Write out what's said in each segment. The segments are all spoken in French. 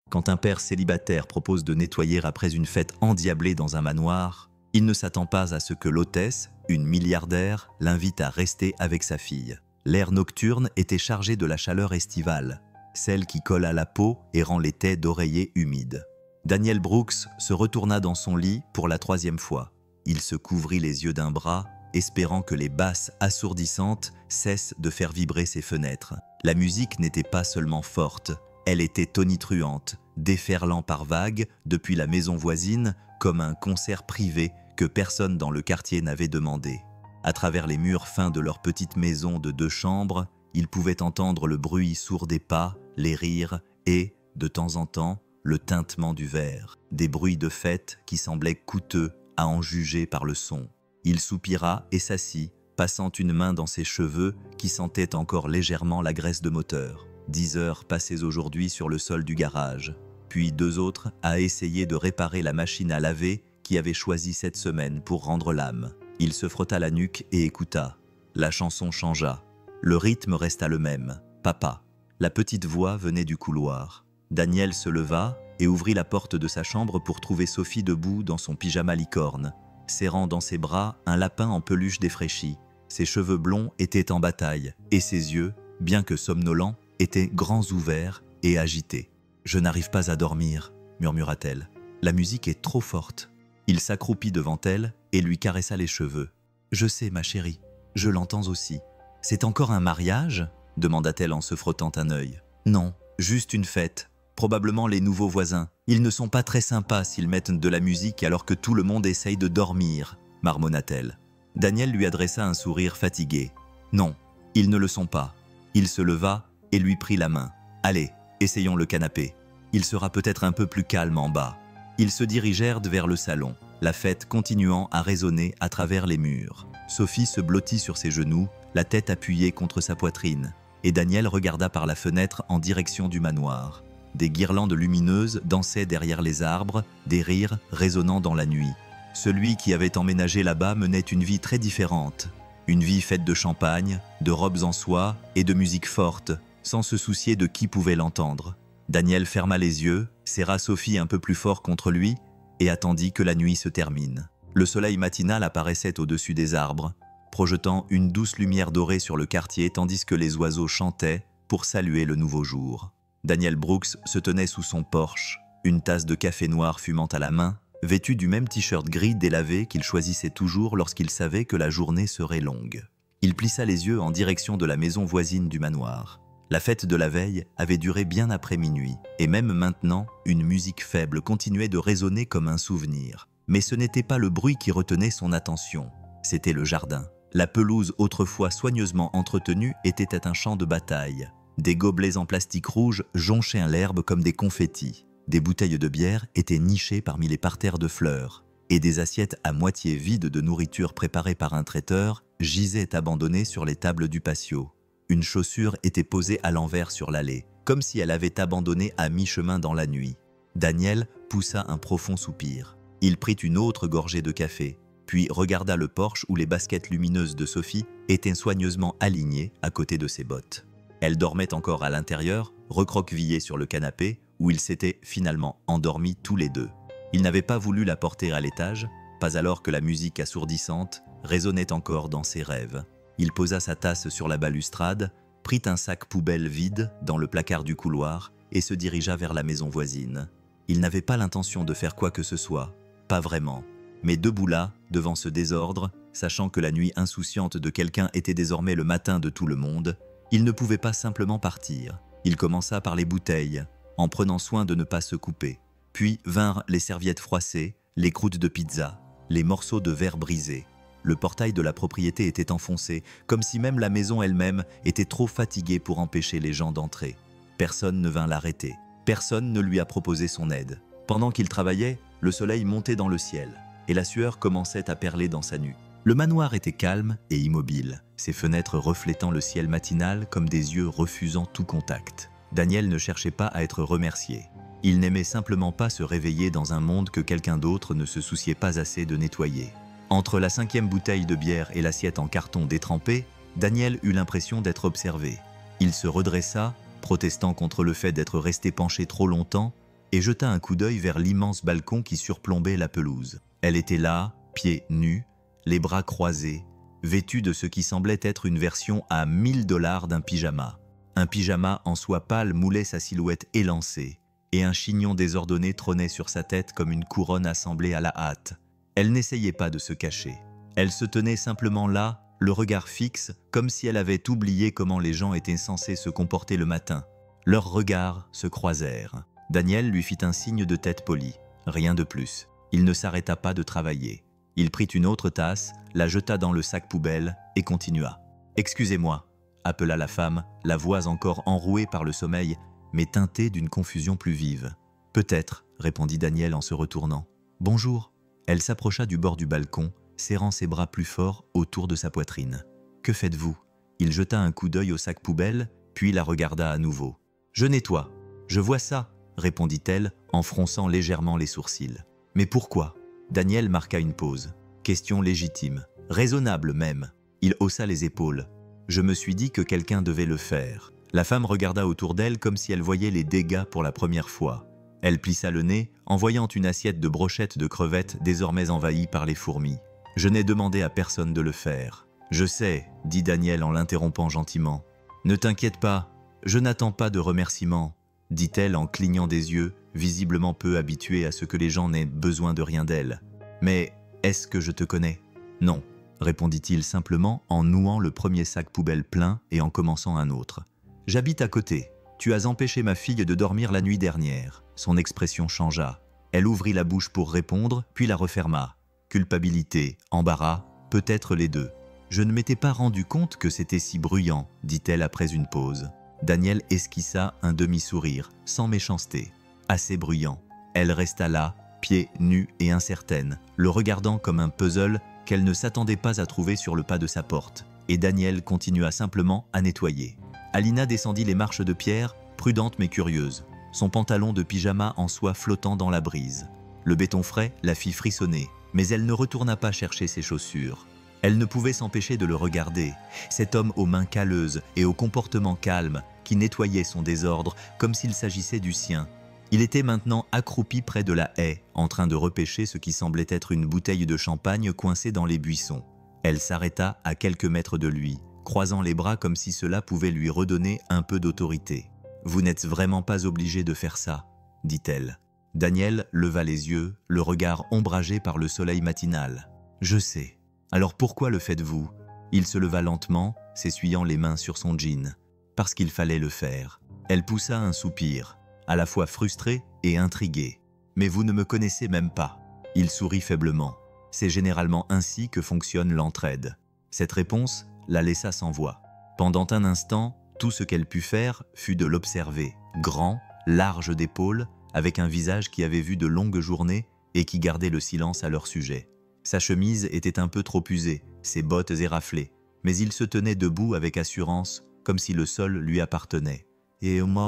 Quand un père célibataire propose de nettoyer après une fête endiablée dans un manoir, il ne s'attend pas à ce que l'hôtesse, une milliardaire, l'invite à rester avec sa fille. L'air nocturne était chargé de la chaleur estivale, celle qui colle à la peau et rend les tais d'oreiller humides. Daniel Brooks se retourna dans son lit pour la 3e fois. Il se couvrit les yeux d'un bras, espérant que les basses assourdissantes cessent de faire vibrer ses fenêtres. La musique n'était pas seulement forte, elle était tonitruante, déferlant par vagues depuis la maison voisine comme un concert privé que personne dans le quartier n'avait demandé. À travers les murs fins de leur petite maison de 2 chambres, ils pouvaient entendre le bruit sourd des pas, les rires et, de temps en temps, le tintement du verre. Des bruits de fête qui semblaient coûteux à en juger par le son. Il soupira et s'assit, passant une main dans ses cheveux qui sentaient encore légèrement la graisse de moteur. 10 heures passées aujourd'hui sur le sol du garage, puis 2 autres à essayer de réparer la machine à laver qui avait choisi cette semaine pour rendre l'âme. Il se frotta la nuque et écouta. La chanson changea. Le rythme resta le même. Papa. La petite voix venait du couloir. Daniel se leva et ouvrit la porte de sa chambre pour trouver Sophie debout dans son pyjama licorne, serrant dans ses bras un lapin en peluche défraîchi. Ses cheveux blonds étaient en bataille et ses yeux, bien que somnolents, étaient grands ouverts et agités. « Je n'arrive pas à dormir », murmura-t-elle. « La musique est trop forte. » Il s'accroupit devant elle et lui caressa les cheveux. « Je sais, ma chérie, je l'entends aussi. »« C'est encore un mariage ?» demanda-t-elle en se frottant un œil. « Non, juste une fête. Probablement les nouveaux voisins. Ils ne sont pas très sympas s'ils mettent de la musique alors que tout le monde essaye de dormir, » marmonna-t-elle. Daniel lui adressa un sourire fatigué. « Non, ils ne le sont pas. » Il se leva et lui prit la main. « Allez, essayons le canapé. Il sera peut-être un peu plus calme en bas. » Ils se dirigèrent vers le salon, la fête continuant à résonner à travers les murs. Sophie se blottit sur ses genoux, la tête appuyée contre sa poitrine, et Daniel regarda par la fenêtre en direction du manoir. Des guirlandes lumineuses dansaient derrière les arbres, des rires résonnant dans la nuit. Celui qui avait emménagé là-bas menait une vie très différente. Une vie faite de champagne, de robes en soie et de musique forte, sans se soucier de qui pouvait l'entendre. Daniel ferma les yeux, serra Sophie un peu plus fort contre lui et attendit que la nuit se termine. Le soleil matinal apparaissait au-dessus des arbres, projetant une douce lumière dorée sur le quartier tandis que les oiseaux chantaient pour saluer le nouveau jour. Daniel Brooks se tenait sous son porche, une tasse de café noir fumant à la main, vêtu du même t-shirt gris délavé qu'il choisissait toujours lorsqu'il savait que la journée serait longue. Il plissa les yeux en direction de la maison voisine du manoir. La fête de la veille avait duré bien après minuit, et même maintenant, une musique faible continuait de résonner comme un souvenir. Mais ce n'était pas le bruit qui retenait son attention, c'était le jardin. La pelouse autrefois soigneusement entretenue était un champ de bataille. Des gobelets en plastique rouge jonchaient l'herbe comme des confettis. Des bouteilles de bière étaient nichées parmi les parterres de fleurs, et des assiettes à moitié vides de nourriture préparée par un traiteur gisaient abandonnées sur les tables du patio. Une chaussure était posée à l'envers sur l'allée, comme si elle avait abandonné à mi-chemin dans la nuit. Daniel poussa un profond soupir. Il prit une autre gorgée de café, puis regarda le porche où les baskets lumineuses de Sophie étaient soigneusement alignées à côté de ses bottes. Elle dormait encore à l'intérieur, recroquevillée sur le canapé, où ils s'étaient finalement endormis tous les deux. Il n'avait pas voulu la porter à l'étage, pas alors que la musique assourdissante résonnait encore dans ses rêves. Il posa sa tasse sur la balustrade, prit un sac poubelle vide dans le placard du couloir et se dirigea vers la maison voisine. Il n'avait pas l'intention de faire quoi que ce soit, pas vraiment. Mais debout là, devant ce désordre, sachant que la nuit insouciante de quelqu'un était désormais le matin de tout le monde, il ne pouvait pas simplement partir. Il commença par les bouteilles, en prenant soin de ne pas se couper. Puis vinrent les serviettes froissées, les croûtes de pizza, les morceaux de verre brisés. Le portail de la propriété était enfoncé, comme si même la maison elle-même était trop fatiguée pour empêcher les gens d'entrer. Personne ne vint l'arrêter. Personne ne lui a proposé son aide. Pendant qu'il travaillait, le soleil montait dans le ciel, et la sueur commençait à perler dans sa nuque. Le manoir était calme et immobile, ses fenêtres reflétant le ciel matinal comme des yeux refusant tout contact. Daniel ne cherchait pas à être remercié. Il n'aimait simplement pas se réveiller dans un monde que quelqu'un d'autre ne se souciait pas assez de nettoyer. Entre la 5e bouteille de bière et l'assiette en carton détrempé, Daniel eut l'impression d'être observé. Il se redressa, protestant contre le fait d'être resté penché trop longtemps, et jeta un coup d'œil vers l'immense balcon qui surplombait la pelouse. Elle était là, pieds nus, les bras croisés, vêtue de ce qui semblait être une version à 1000 $ d'un pyjama. Un pyjama en soie pâle moulait sa silhouette élancée, et un chignon désordonné trônait sur sa tête comme une couronne assemblée à la hâte. Elle n'essayait pas de se cacher. Elle se tenait simplement là, le regard fixe, comme si elle avait oublié comment les gens étaient censés se comporter le matin. Leurs regards se croisèrent. Daniel lui fit un signe de tête polie. Rien de plus. Il ne s'arrêta pas de travailler. Il prit une autre tasse, la jeta dans le sac poubelle et continua. « Excusez-moi » appela la femme, la voix encore enrouée par le sommeil, mais teintée d'une confusion plus vive. « Peut-être » répondit Daniel en se retournant. « Bonjour » Elle s'approcha du bord du balcon, serrant ses bras plus fort autour de sa poitrine. « Que faites-vous » Il jeta un coup d'œil au sac poubelle, puis la regarda à nouveau. « Je nettoie. »« Je vois ça » répondit-elle en fronçant légèrement les sourcils. « Mais pourquoi » Daniel marqua une pause. Question légitime, raisonnable même. Il haussa les épaules. « Je me suis dit que quelqu'un devait le faire. » La femme regarda autour d'elle comme si elle voyait les dégâts pour la première fois. Elle plissa le nez en voyant une assiette de brochettes de crevettes désormais envahie par les fourmis. « Je n'ai demandé à personne de le faire. »« Je sais, » dit Daniel en l'interrompant gentiment. « Ne t'inquiète pas, je n'attends pas de remerciements, » dit-elle en clignant des yeux, visiblement peu habituée à ce que les gens n'aient besoin de rien d'elle. « Mais est-ce que je te connais ?»« Non, » répondit-il simplement en nouant le premier sac poubelle plein et en commençant un autre. « J'habite à côté. Tu as empêché ma fille de dormir la nuit dernière. » Son expression changea. Elle ouvrit la bouche pour répondre, puis la referma. Culpabilité, embarras, peut-être les deux. « Je ne m'étais pas rendu compte que c'était si bruyant, » dit-elle après une pause. Daniel esquissa un demi-sourire, sans méchanceté. Assez bruyant. Elle resta là, pieds nus et incertaine, le regardant comme un puzzle qu'elle ne s'attendait pas à trouver sur le pas de sa porte. Et Daniel continua simplement à nettoyer. Alina descendit les marches de pierre, prudente mais curieuse, son pantalon de pyjama en soie flottant dans la brise. Le béton frais la fit frissonner, mais elle ne retourna pas chercher ses chaussures. Elle ne pouvait s'empêcher de le regarder, cet homme aux mains calleuses et au comportement calme qui nettoyait son désordre comme s'il s'agissait du sien. Il était maintenant accroupi près de la haie, en train de repêcher ce qui semblait être une bouteille de champagne coincée dans les buissons. Elle s'arrêta à quelques mètres de lui, croisant les bras comme si cela pouvait lui redonner un peu d'autorité. « Vous n'êtes vraiment pas obligé de faire ça », dit-elle. Daniel leva les yeux, le regard ombragé par le soleil matinal. « Je sais. Alors pourquoi le faites-vous » Il se leva lentement, s'essuyant les mains sur son jean. « Parce qu'il fallait le faire. » Elle poussa un soupir, à la fois frustrée et intriguée. « Mais vous ne me connaissez même pas. » Il sourit faiblement. « C'est généralement ainsi que fonctionne l'entraide. » Cette réponse la laissa sans voix. Pendant un instant, tout ce qu'elle put faire fut de l'observer, grand, large d'épaules, avec un visage qui avait vu de longues journées et qui gardait le silence à leur sujet. Sa chemise était un peu trop usée, ses bottes éraflées, mais il se tenait debout avec assurance, comme si le sol lui appartenait. « Et moi,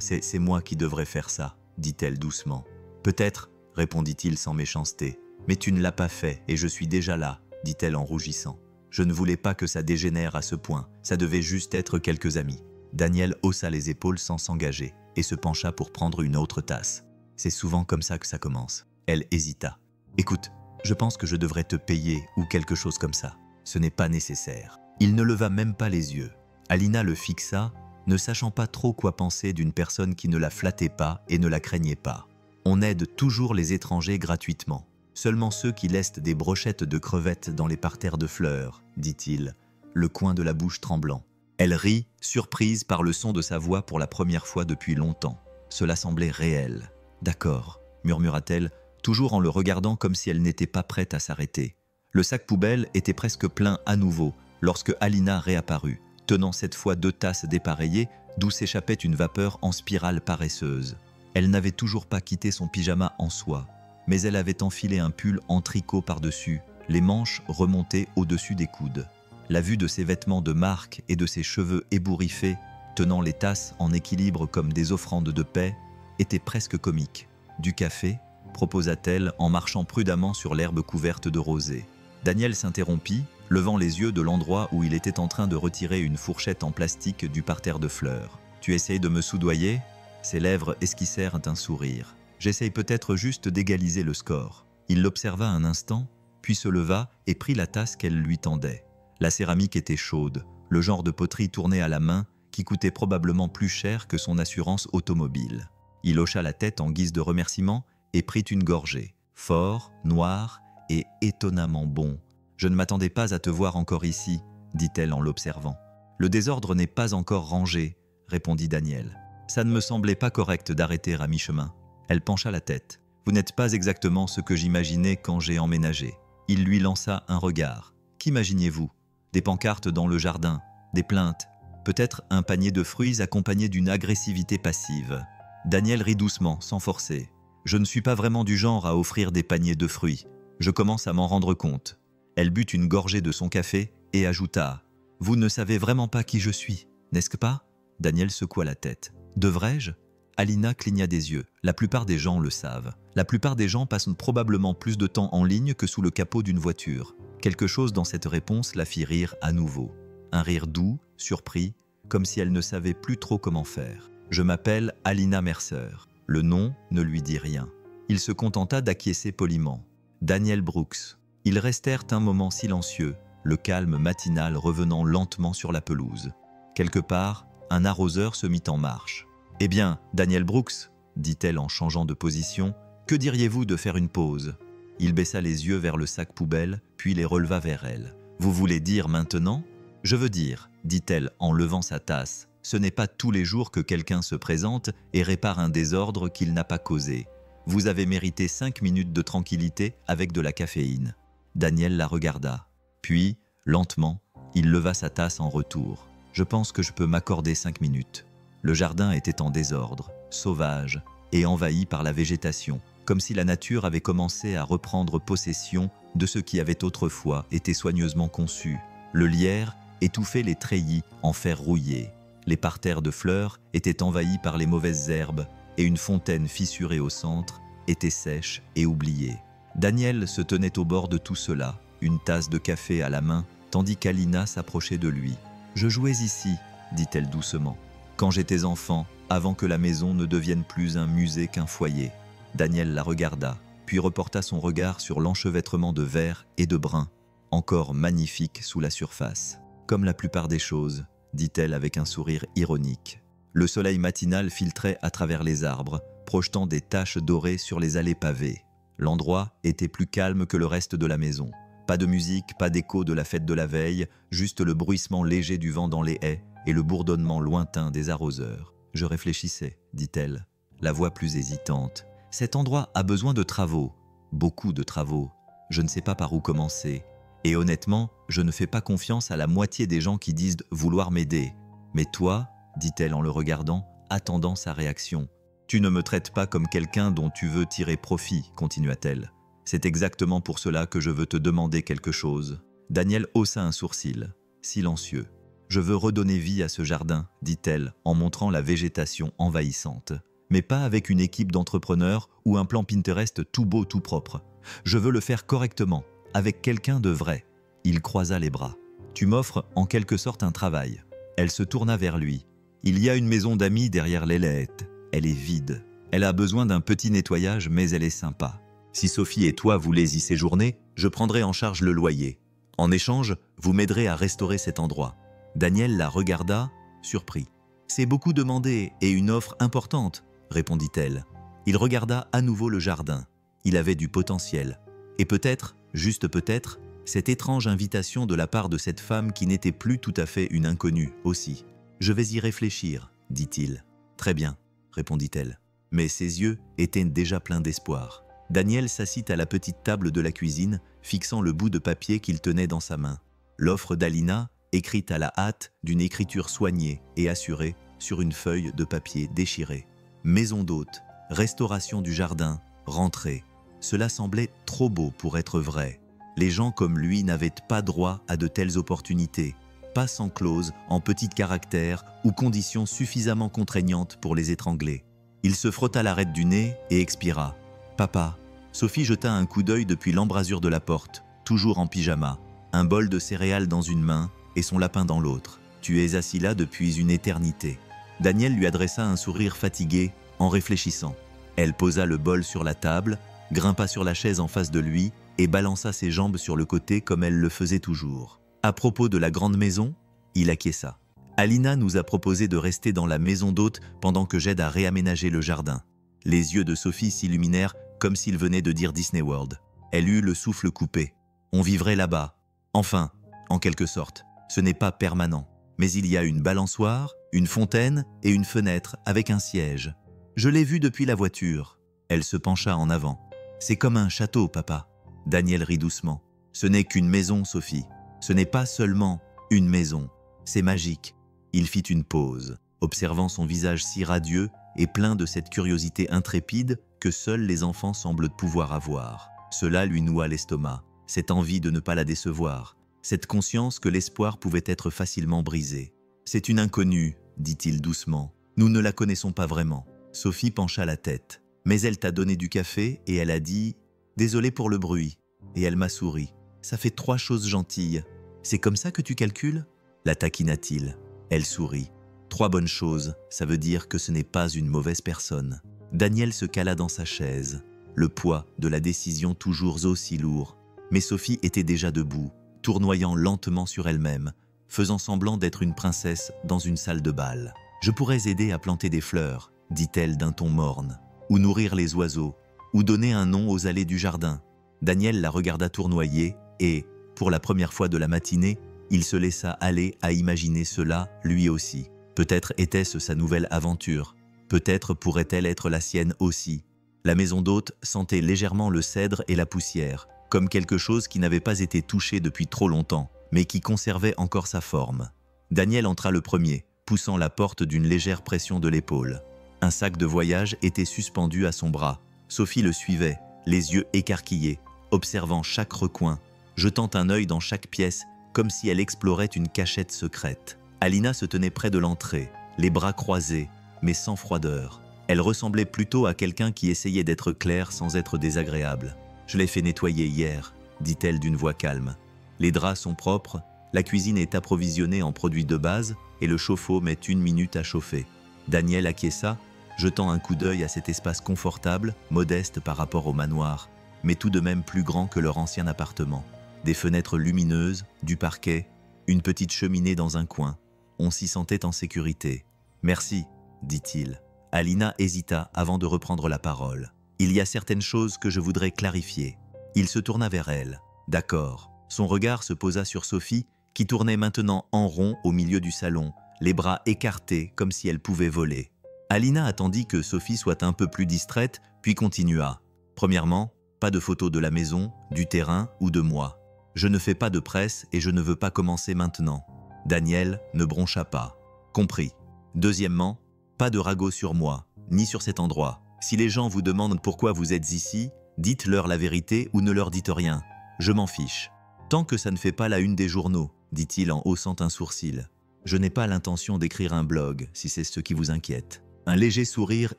c'est moi qui devrais faire ça, » dit-elle doucement. « Peut-être, » répondit-il sans méchanceté, « mais tu ne l'as pas fait et je suis déjà là, » dit-elle en rougissant. « Je ne voulais pas que ça dégénère à ce point, ça devait juste être quelques amis. » Daniel haussa les épaules sans s'engager et se pencha pour prendre une autre tasse. « C'est souvent comme ça que ça commence. » Elle hésita. « Écoute, je pense que je devrais te payer ou quelque chose comme ça. Ce n'est pas nécessaire. » Il ne leva même pas les yeux. Alina le fixa, ne sachant pas trop quoi penser d'une personne qui ne la flattait pas et ne la craignait pas. On aide toujours les étrangers gratuitement. Seulement ceux qui laissent des brochettes de crevettes dans les parterres de fleurs, dit-il, le coin de la bouche tremblant. Elle rit, surprise par le son de sa voix pour la première fois depuis longtemps. Cela semblait réel. « D'accord », murmura-t-elle, toujours en le regardant comme si elle n'était pas prête à s'arrêter. Le sac poubelle était presque plein à nouveau lorsque Alina réapparut, tenant cette fois 2 tasses dépareillées d'où s'échappait une vapeur en spirale paresseuse. Elle n'avait toujours pas quitté son pyjama en soie, mais elle avait enfilé un pull en tricot par-dessus, les manches remontées au-dessus des coudes. La vue de ses vêtements de marque et de ses cheveux ébouriffés, tenant les tasses en équilibre comme des offrandes de paix, était presque comique. « Du café ?» proposa-t-elle en marchant prudemment sur l'herbe couverte de rosée. Daniel s'interrompit, levant les yeux de l'endroit où il était en train de retirer une fourchette en plastique du parterre de fleurs. « Tu essayes de me soudoyer ?» Ses lèvres esquissèrent un sourire. « J'essaye peut-être juste d'égaliser le score. » Il l'observa un instant, puis se leva et prit la tasse qu'elle lui tendait. La céramique était chaude, le genre de poterie tournée à la main qui coûtait probablement plus cher que son assurance automobile. Il hocha la tête en guise de remerciement et prit une gorgée. Fort, noir et étonnamment bon. « Je ne m'attendais pas à te voir encore ici, » dit-elle en l'observant. « Le désordre n'est pas encore rangé, » répondit Daniel. « Ça ne me semblait pas correct d'arrêter à mi-chemin. » Elle pencha la tête. « Vous n'êtes pas exactement ce que j'imaginais quand j'ai emménagé. » Il lui lança un regard. « Qu'imaginiez-vous ? Des pancartes dans le jardin, des plaintes, peut-être un panier de fruits accompagné d'une agressivité passive. » Daniel rit doucement, sans forcer. « Je ne suis pas vraiment du genre à offrir des paniers de fruits. Je commence à m'en rendre compte. » Elle but une gorgée de son café et ajouta « Vous ne savez vraiment pas qui je suis, n'est-ce pas ?» Daniel secoua la tête. « Devrais-je » Alina cligna des yeux. La plupart des gens le savent. La plupart des gens passent probablement plus de temps en ligne que sous le capot d'une voiture. Quelque chose dans cette réponse la fit rire à nouveau. Un rire doux, surpris, comme si elle ne savait plus trop comment faire. « Je m'appelle Alina Mercer. » Le nom ne lui dit rien. Il se contenta d'acquiescer poliment. « Daniel Brooks. » Ils restèrent un moment silencieux, le calme matinal revenant lentement sur la pelouse. Quelque part, un arroseur se mit en marche. « Eh bien, Daniel Brooks, » dit-elle en changeant de position, « que diriez-vous de faire une pause ?» Il baissa les yeux vers le sac poubelle, puis les releva vers elle. « Vous voulez dire maintenant ?»« Je veux dire, » dit-elle en levant sa tasse, « ce n'est pas tous les jours que quelqu'un se présente et répare un désordre qu'il n'a pas causé. Vous avez mérité 5 minutes de tranquillité avec de la caféine. » Daniel la regarda. Puis, lentement, il leva sa tasse en retour. « Je pense que je peux m'accorder 5 minutes. » Le jardin était en désordre, sauvage et envahi par la végétation, comme si la nature avait commencé à reprendre possession de ce qui avait autrefois été soigneusement conçu. Le lierre étouffait les treillis en fer rouillé. Les parterres de fleurs étaient envahis par les mauvaises herbes et une fontaine fissurée au centre était sèche et oubliée. Daniel se tenait au bord de tout cela, une tasse de café à la main, tandis qu'Alina s'approchait de lui. « Je jouais ici, » dit-elle doucement, « quand j'étais enfant, avant que la maison ne devienne plus un musée qu'un foyer. » Daniel la regarda, puis reporta son regard sur l'enchevêtrement de vert et de brun, encore magnifique sous la surface. « Comme la plupart des choses, » dit-elle avec un sourire ironique. Le soleil matinal filtrait à travers les arbres, projetant des taches dorées sur les allées pavées. L'endroit était plus calme que le reste de la maison. Pas de musique, pas d'écho de la fête de la veille, juste le bruissement léger du vent dans les haies et le bourdonnement lointain des arroseurs. « Je réfléchissais, » dit-elle, la voix plus hésitante. « Cet endroit a besoin de travaux, beaucoup de travaux. Je ne sais pas par où commencer. Et honnêtement, je ne fais pas confiance à la moitié des gens qui disent vouloir m'aider. Mais toi, » dit-elle en le regardant, attendant sa réaction. « Tu ne me traites pas comme quelqu'un dont tu veux tirer profit, » continua-t-elle. « C'est exactement pour cela que je veux te demander quelque chose. » Daniel haussa un sourcil, silencieux. « Je veux redonner vie à ce jardin, » dit-elle en montrant la végétation envahissante. « Mais pas avec une équipe d'entrepreneurs ou un plan Pinterest tout beau, tout propre. Je veux le faire correctement, avec quelqu'un de vrai. » Il croisa les bras. « Tu m'offres en quelque sorte un travail. » Elle se tourna vers lui. « Il y a une maison d'amis derrière l'ailette. Elle est vide. Elle a besoin d'un petit nettoyage, mais elle est sympa. Si Sophie et toi voulez y séjourner, je prendrai en charge le loyer. En échange, vous m'aiderez à restaurer cet endroit. » Daniel la regarda, surpris. « C'est beaucoup demandé et une offre importante, » répondit-elle. Il regarda à nouveau le jardin. Il avait du potentiel. Et peut-être, juste peut-être, cette étrange invitation de la part de cette femme qui n'était plus tout à fait une inconnue aussi. « Je vais y réfléchir, » dit-il. « Très bien, » répondit-elle. Mais ses yeux étaient déjà pleins d'espoir. Daniel s'assit à la petite table de la cuisine, fixant le bout de papier qu'il tenait dans sa main. L'offre d'Alina, écrite à la hâte d'une écriture soignée et assurée sur une feuille de papier déchirée. Maison d'hôte, restauration du jardin, rentrée. Cela semblait trop beau pour être vrai. Les gens comme lui n'avaient pas droit à de telles opportunités, pas sans clause, en petits caractères ou conditions suffisamment contraignantes pour les étrangler. Il se frotta l'arête du nez et expira. « Papa !» Sophie jeta un coup d'œil depuis l'embrasure de la porte, toujours en pyjama, un bol de céréales dans une main et son lapin dans l'autre. « Tu es assis là depuis une éternité. » Daniel lui adressa un sourire fatigué en réfléchissant. Elle posa le bol sur la table, grimpa sur la chaise en face de lui et balança ses jambes sur le côté comme elle le faisait toujours. À propos de la grande maison, il acquiesça. Alina nous a proposé de rester dans la maison d'hôte pendant que j'aide à réaménager le jardin. Les yeux de Sophie s'illuminèrent comme s'il venait de dire Disney World. Elle eut le souffle coupé. On vivrait là-bas. Enfin, en quelque sorte. Ce n'est pas permanent. Mais il y a une balançoire, une fontaine et une fenêtre avec un siège. Je l'ai vue depuis la voiture. Elle se pencha en avant. C'est comme un château, papa. Daniel rit doucement. Ce n'est qu'une maison, Sophie. Ce n'est pas seulement une maison. C'est magique. Il fit une pause, observant son visage si radieux et plein de cette curiosité intrépide que seuls les enfants semblent pouvoir avoir. Cela lui noua l'estomac, cette envie de ne pas la décevoir, cette conscience que l'espoir pouvait être facilement brisé. « C'est une inconnue, dit-il doucement. Nous ne la connaissons pas vraiment. » Sophie pencha la tête. « Mais elle t'a donné du café et elle a dit « Désolé pour le bruit. » Et elle m'a souri. « Ça fait 3 choses gentilles. C'est comme ça que tu calcules ?» La taquina-t-il. Elle sourit. 3 bonnes choses, ça veut dire que ce n'est pas une mauvaise personne. Daniel se cala dans sa chaise, le poids de la décision toujours aussi lourd. Mais Sophie était déjà debout, tournoyant lentement sur elle-même, faisant semblant d'être une princesse dans une salle de bal. « Je pourrais aider à planter des fleurs, dit-elle d'un ton morne, ou nourrir les oiseaux, ou donner un nom aux allées du jardin. » Daniel la regarda tournoyer et, pour la première fois de la matinée, il se laissa aller à imaginer cela lui aussi. Peut-être était-ce sa nouvelle aventure. Peut-être pourrait-elle être la sienne aussi. La maison d'hôte sentait légèrement le cèdre et la poussière, comme quelque chose qui n'avait pas été touché depuis trop longtemps, mais qui conservait encore sa forme. Daniel entra le premier, poussant la porte d'une légère pression de l'épaule. Un sac de voyage était suspendu à son bras. Sophie le suivait, les yeux écarquillés, observant chaque recoin, jetant un œil dans chaque pièce, comme si elle explorait une cachette secrète. Alina se tenait près de l'entrée, les bras croisés, mais sans froideur. Elle ressemblait plutôt à quelqu'un qui essayait d'être clair sans être désagréable. « Je l'ai fait nettoyer hier », dit-elle d'une voix calme. « Les draps sont propres, la cuisine est approvisionnée en produits de base et le chauffe-eau met 1 minute à chauffer. » Daniel acquiesça, jetant un coup d'œil à cet espace confortable, modeste par rapport au manoir, mais tout de même plus grand que leur ancien appartement. Des fenêtres lumineuses, du parquet, une petite cheminée dans un coin. On s'y sentait en sécurité. « Merci », dit-il. Alina hésita avant de reprendre la parole. « Il y a certaines choses que je voudrais clarifier. » Il se tourna vers elle. « D'accord. » Son regard se posa sur Sophie, qui tournait maintenant en rond au milieu du salon, les bras écartés comme si elle pouvait voler. Alina attendit que Sophie soit un peu plus distraite, puis continua. « Premièrement, pas de photos de la maison, du terrain ou de moi. Je ne fais pas de presse et je ne veux pas commencer maintenant. » Daniel ne broncha pas. « Compris. Deuxièmement, pas de ragot sur moi, ni sur cet endroit. Si les gens vous demandent pourquoi vous êtes ici, dites-leur la vérité ou ne leur dites rien. Je m'en fiche. Tant que ça ne fait pas la une des journaux, dit-il en haussant un sourcil. Je n'ai pas l'intention d'écrire un blog, si c'est ce qui vous inquiète. » Un léger sourire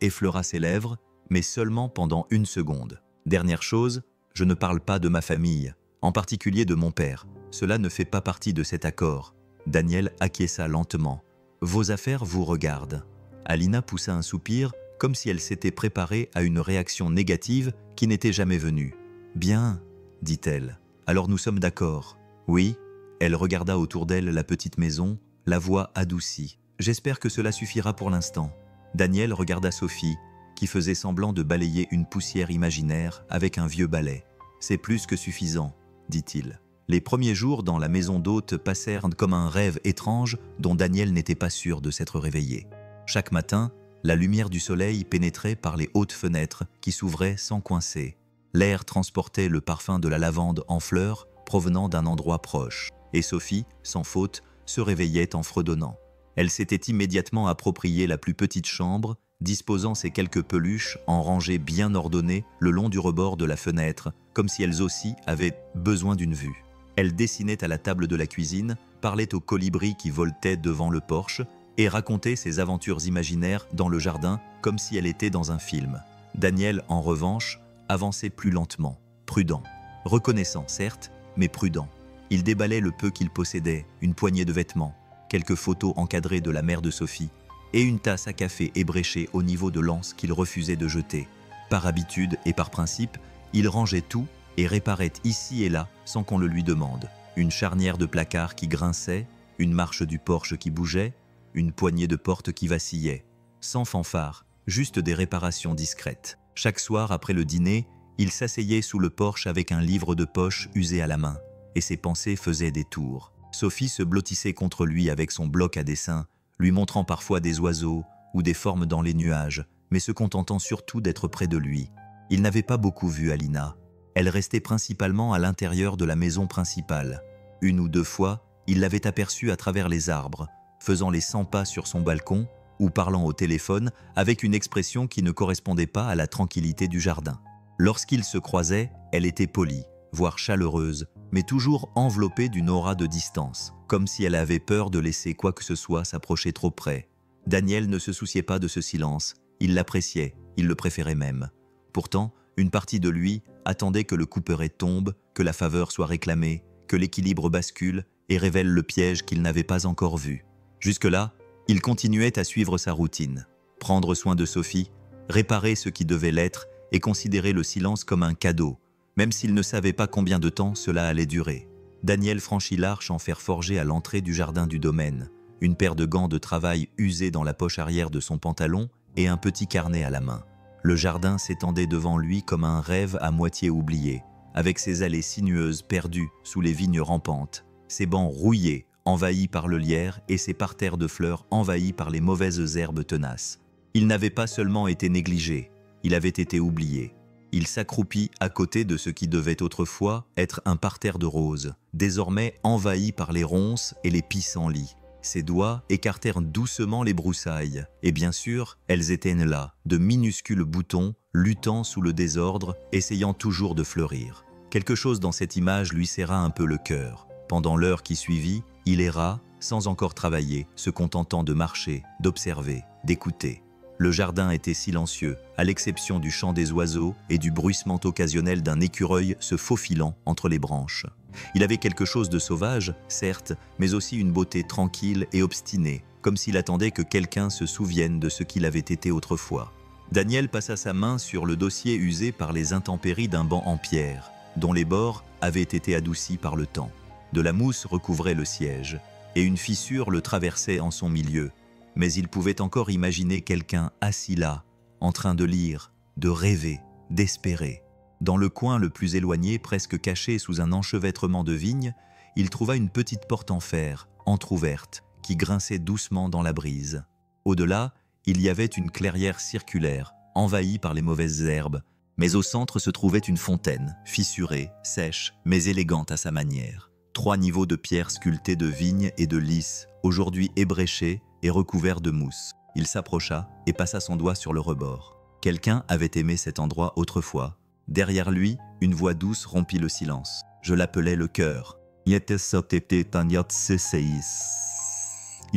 effleura ses lèvres, mais seulement pendant 1 seconde. Dernière chose, je ne parle pas de ma famille, en particulier de mon père. Cela ne fait pas partie de cet accord. Daniel acquiesça lentement. Vos affaires vous regardent. Alina poussa un soupir, comme si elle s'était préparée à une réaction négative qui n'était jamais venue. Bien, dit-elle. Alors nous sommes d'accord. Oui. Elle regarda autour d'elle la petite maison, la voix adoucie. J'espère que cela suffira pour l'instant. Daniel regarda Sophie, qui faisait semblant de balayer une poussière imaginaire avec un vieux balai. C'est plus que suffisant, dit-il. Les premiers jours dans la maison d'hôte passèrent comme un rêve étrange dont Daniel n'était pas sûr de s'être réveillé. Chaque matin, la lumière du soleil pénétrait par les hautes fenêtres qui s'ouvraient sans coincer. L'air transportait le parfum de la lavande en fleurs provenant d'un endroit proche. Et Sophie, sans faute, se réveillait en fredonnant. Elle s'était immédiatement approprié la plus petite chambre, disposant ses quelques peluches en rangées bien ordonnées le long du rebord de la fenêtre, comme si elles aussi avaient besoin d'une vue. Elle dessinait à la table de la cuisine, parlait aux colibris qui voletaient devant le porche et racontait ses aventures imaginaires dans le jardin comme si elle était dans un film. Daniel, en revanche, avançait plus lentement, prudent. Reconnaissant, certes, mais prudent. Il déballait le peu qu'il possédait, une poignée de vêtements, quelques photos encadrées de la mère de Sophie, et une tasse à café ébréchée au niveau de l'anse qu'il refusait de jeter. Par habitude et par principe, il rangeait tout et réparait ici et là sans qu'on le lui demande. Une charnière de placard qui grinçait, une marche du porche qui bougeait, une poignée de porte qui vacillait. Sans fanfare, juste des réparations discrètes. Chaque soir après le dîner, il s'asseyait sous le porche avec un livre de poche usé à la main, et ses pensées faisaient des tours. Sophie se blottissait contre lui avec son bloc à dessin, lui montrant parfois des oiseaux ou des formes dans les nuages, mais se contentant surtout d'être près de lui. Il n'avait pas beaucoup vu Alina. Elle restait principalement à l'intérieur de la maison principale. Une ou deux fois, il l'avait aperçue à travers les arbres, faisant les 100 pas sur son balcon ou parlant au téléphone avec une expression qui ne correspondait pas à la tranquillité du jardin. Lorsqu'ils se croisaient, elle était polie, voire chaleureuse, mais toujours enveloppée d'une aura de distance, comme si elle avait peur de laisser quoi que ce soit s'approcher trop près. Daniel ne se souciait pas de ce silence, il l'appréciait, il le préférait même. Pourtant, une partie de lui attendait que le couperet tombe, que la faveur soit réclamée, que l'équilibre bascule et révèle le piège qu'il n'avait pas encore vu. Jusque-là, il continuait à suivre sa routine, prendre soin de Sophie, réparer ce qui devait l'être et considérer le silence comme un cadeau, même s'il ne savait pas combien de temps cela allait durer. Daniel franchit l'arche en fer forgé à l'entrée du jardin du domaine, une paire de gants de travail usés dans la poche arrière de son pantalon et un petit carnet à la main. Le jardin s'étendait devant lui comme un rêve à moitié oublié, avec ses allées sinueuses perdues sous les vignes rampantes, ses bancs rouillés, envahis par le lierre et ses parterres de fleurs envahis par les mauvaises herbes tenaces. Il n'avait pas seulement été négligé, il avait été oublié. Il s'accroupit à côté de ce qui devait autrefois être un parterre de roses, désormais envahi par les ronces et les pissenlits. Ses doigts écartèrent doucement les broussailles, et bien sûr, elles étaient là, de minuscules boutons, luttant sous le désordre, essayant toujours de fleurir. Quelque chose dans cette image lui serra un peu le cœur. Pendant l'heure qui suivit, il erra, sans encore travailler, se contentant de marcher, d'observer, d'écouter. Le jardin était silencieux, à l'exception du chant des oiseaux et du bruissement occasionnel d'un écureuil se faufilant entre les branches. Il avait quelque chose de sauvage, certes, mais aussi une beauté tranquille et obstinée, comme s'il attendait que quelqu'un se souvienne de ce qu'il avait été autrefois. Daniel passa sa main sur le dossier usé par les intempéries d'un banc en pierre, dont les bords avaient été adoucis par le temps. De la mousse recouvrait le siège, et une fissure le traversait en son milieu. Mais il pouvait encore imaginer quelqu'un assis là, en train de lire, de rêver, d'espérer. Dans le coin le plus éloigné, presque caché sous un enchevêtrement de vignes, il trouva une petite porte en fer, entr'ouverte, qui grinçait doucement dans la brise. Au-delà, il y avait une clairière circulaire, envahie par les mauvaises herbes, mais au centre se trouvait une fontaine, fissurée, sèche, mais élégante à sa manière. 3 niveaux de pierre sculptés de vignes et de lys, aujourd'hui ébréchés et recouverts de mousse. Il s'approcha et passa son doigt sur le rebord. Quelqu'un avait aimé cet endroit autrefois. Derrière lui, une voix douce rompit le silence. Je l'appelais le cœur. Il